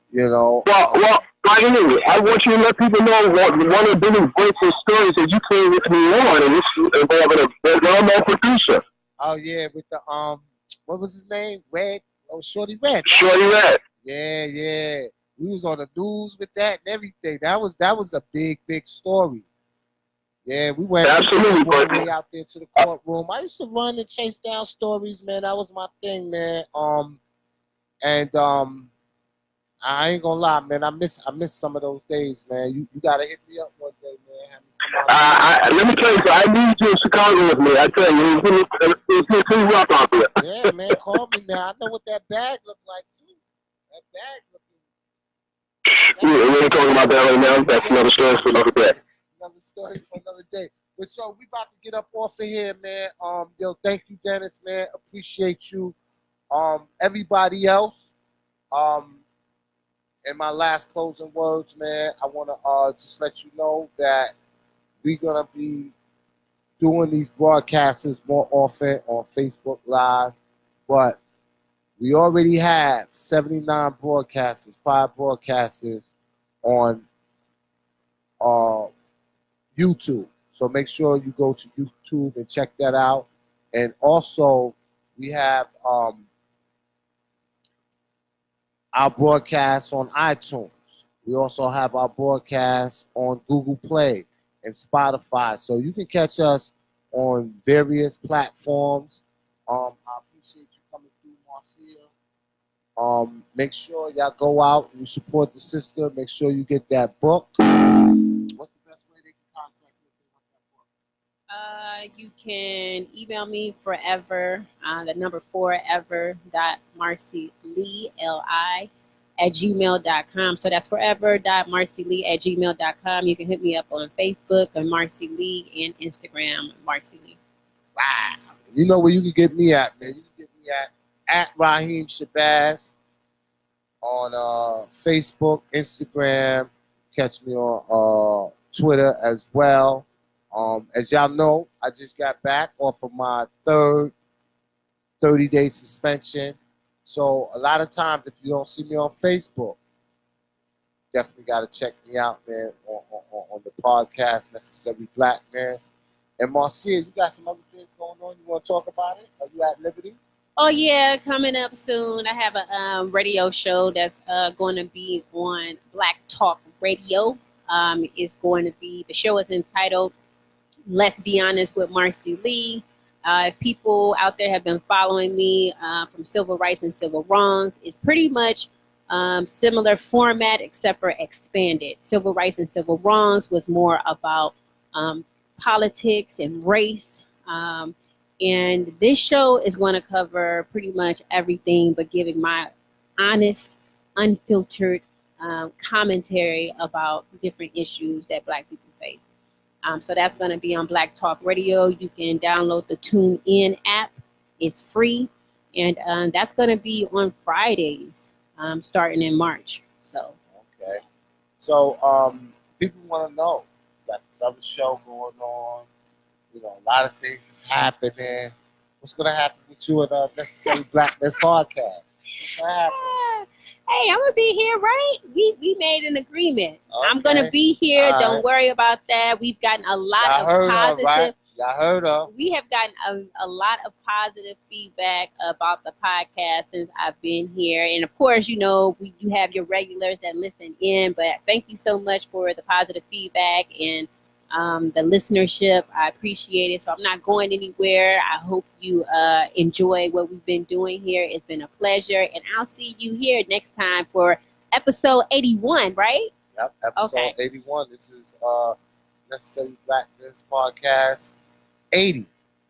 You know. Well, I want you to let people know one of the biggest greatest stories that you came with me on, and this involving a well-known producer. Oh yeah, with the what was his name? Red? Oh, Shorty Red. Shorty Red. Yeah. We was on the news with that and everything. That was a big story. Yeah, we went absolutely way out there to the courtroom. I used to run and chase down stories, man. That was my thing, man. I ain't gonna lie, man. I miss some of those days, man. You gotta hit me up one day, man. Let me tell you, I need you in Chicago with me. I tell you, it's pretty rough out there. Yeah, man. Call me now. I know what that bag looked like too. That bag looking. Yeah, we ain't talking about that right now. That's another story for another day. Another story for another day. But so we about to get up off of here, man. Yo, thank you, Dennis, man. Appreciate you. Everybody else. In my last closing words, man, I want to just let you know that we're going to be doing these broadcasts more often on Facebook Live, but we already have 79 broadcasters, 5 broadcasters on YouTube. So make sure you go to YouTube and check that out. And also, we have our broadcast on iTunes. We also have our broadcast on Google Play and Spotify. So you can catch us on various platforms. I appreciate you coming through, Marcia. Make sure y'all go out and you support the sister. Make sure you get that book. What's the best way they can contact you if they want that book? You can email me forever, the number forever.marcylee@gmail.com. So that's forever.marcylee@gmail.com. You can hit me up on Facebook and Marcy Lee and Instagram Marcy Lee. Wow. You know where you can get me at, man. You can get me at Rahiem Shabazz on Facebook, Instagram. Catch me on Twitter as well. As y'all know, I just got back off of my third 30-day suspension. So a lot of times, if you don't see me on Facebook, definitely got to check me out, man, on the podcast, Necessary Blackness. And Marcia, you got some other things going on? You want to talk about it? Are you at liberty? Oh, yeah, coming up soon. I have a radio show that's going to be on Black Talk Radio. It's going to be, the show is entitled Let's Be Honest with Marcy Lee. If people out there have been following me from Civil Rights and Civil Wrongs, it's pretty much similar format except for expanded. Civil Rights and Civil Wrongs was more about politics and race. And this show is going to cover pretty much everything but giving my honest, unfiltered commentary about different issues that Black people face. So that's going to be on Black Talk Radio. You can download the TuneIn app. It's free. And that's going to be on Fridays starting in March. So. Okay. So people want to know, got this other show going on. You know, a lot of things is happening. What's going to happen with you at Necessary Blackness podcast? What happened? Hey, I'm gonna be here, right? We made an agreement. Okay. I'm gonna be here. All Don't right. worry about that. We've gotten a lot Y'all of heard positive. her, right? Y'all heard her. We have gotten a lot of positive feedback about the podcast since I've been here, and of course, you know, you have your regulars that listen in. But thank you so much for the positive feedback and the listenership. I appreciate it. So I'm not going anywhere. I hope you enjoy what we've been doing here. It's been a pleasure, and I'll see you here next time for episode 81. Right? Yep. Episode 81. This is Necessary Blackness podcast 80.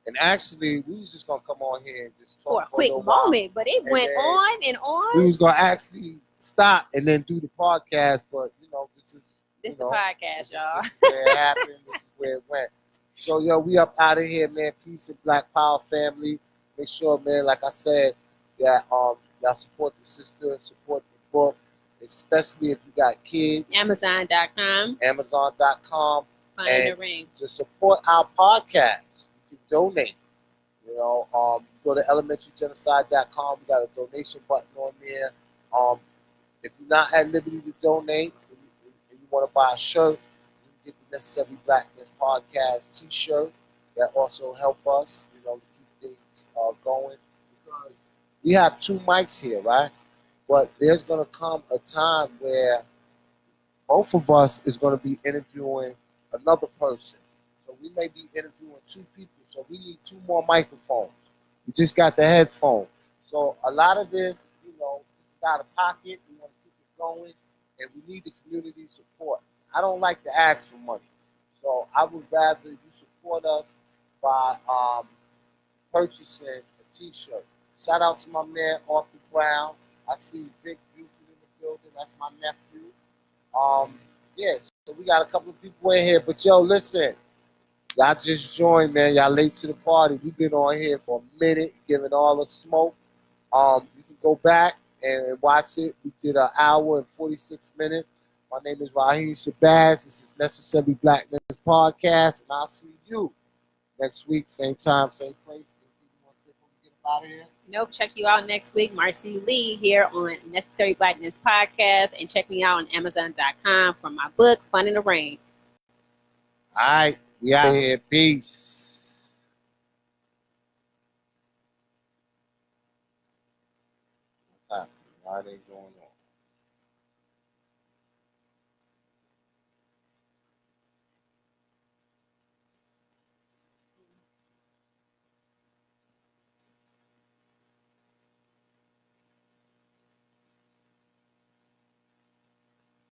And actually, we was just gonna come on here and just talk For a quick moment, but it went on and on. We was gonna actually stop and then do the podcast, but you know, this is the podcast, y'all. This is where it happened. This is where it went. So yo, we up out of here, man. Peace and Black Power family. Make sure, man, like I said, that y'all support the sister, support the book, especially if you got kids. Amazon.com. Amazon.com. Finding a ring. To support our podcast, you can donate. You know, go to elementarygenocide.com. We got a donation button on there. If you're not at liberty to donate and you want to buy a shirt, you can get the Necessary Blackness podcast T-shirt. That also help us, you know, to keep things going. Because we have 2 mics here, right? But there's going to come a time where both of us is going to be interviewing another person. So we may be interviewing 2 people. So we need 2 more microphones. We just got the headphone. So a lot of this, you know, it's out of pocket. We want to keep it going. And we need the community support. I don't like to ask for money. So I would rather you support us by purchasing a T-shirt. Shout out to my man, Arthur Brown. I see Vic Buford in the building. That's my nephew. Yes, so we got a couple of people in here, but yo, listen, y'all just joined, man. Y'all late to the party. We've been on here for a minute, giving all the smoke. You can go back and watch it. We did an hour and 46 minutes. My name is Rahiem Shabazz. This is Necessary Blackness podcast, and I'll see you next week, same time, same place. You want to say before we get out of here? Nope. Check you out next week. Marcy Lee here on Necessary Blackness Podcast. And check me out on Amazon.com for my book, Fun in the Rain. All right. We out here. Peace. What's happening? Why are they going on?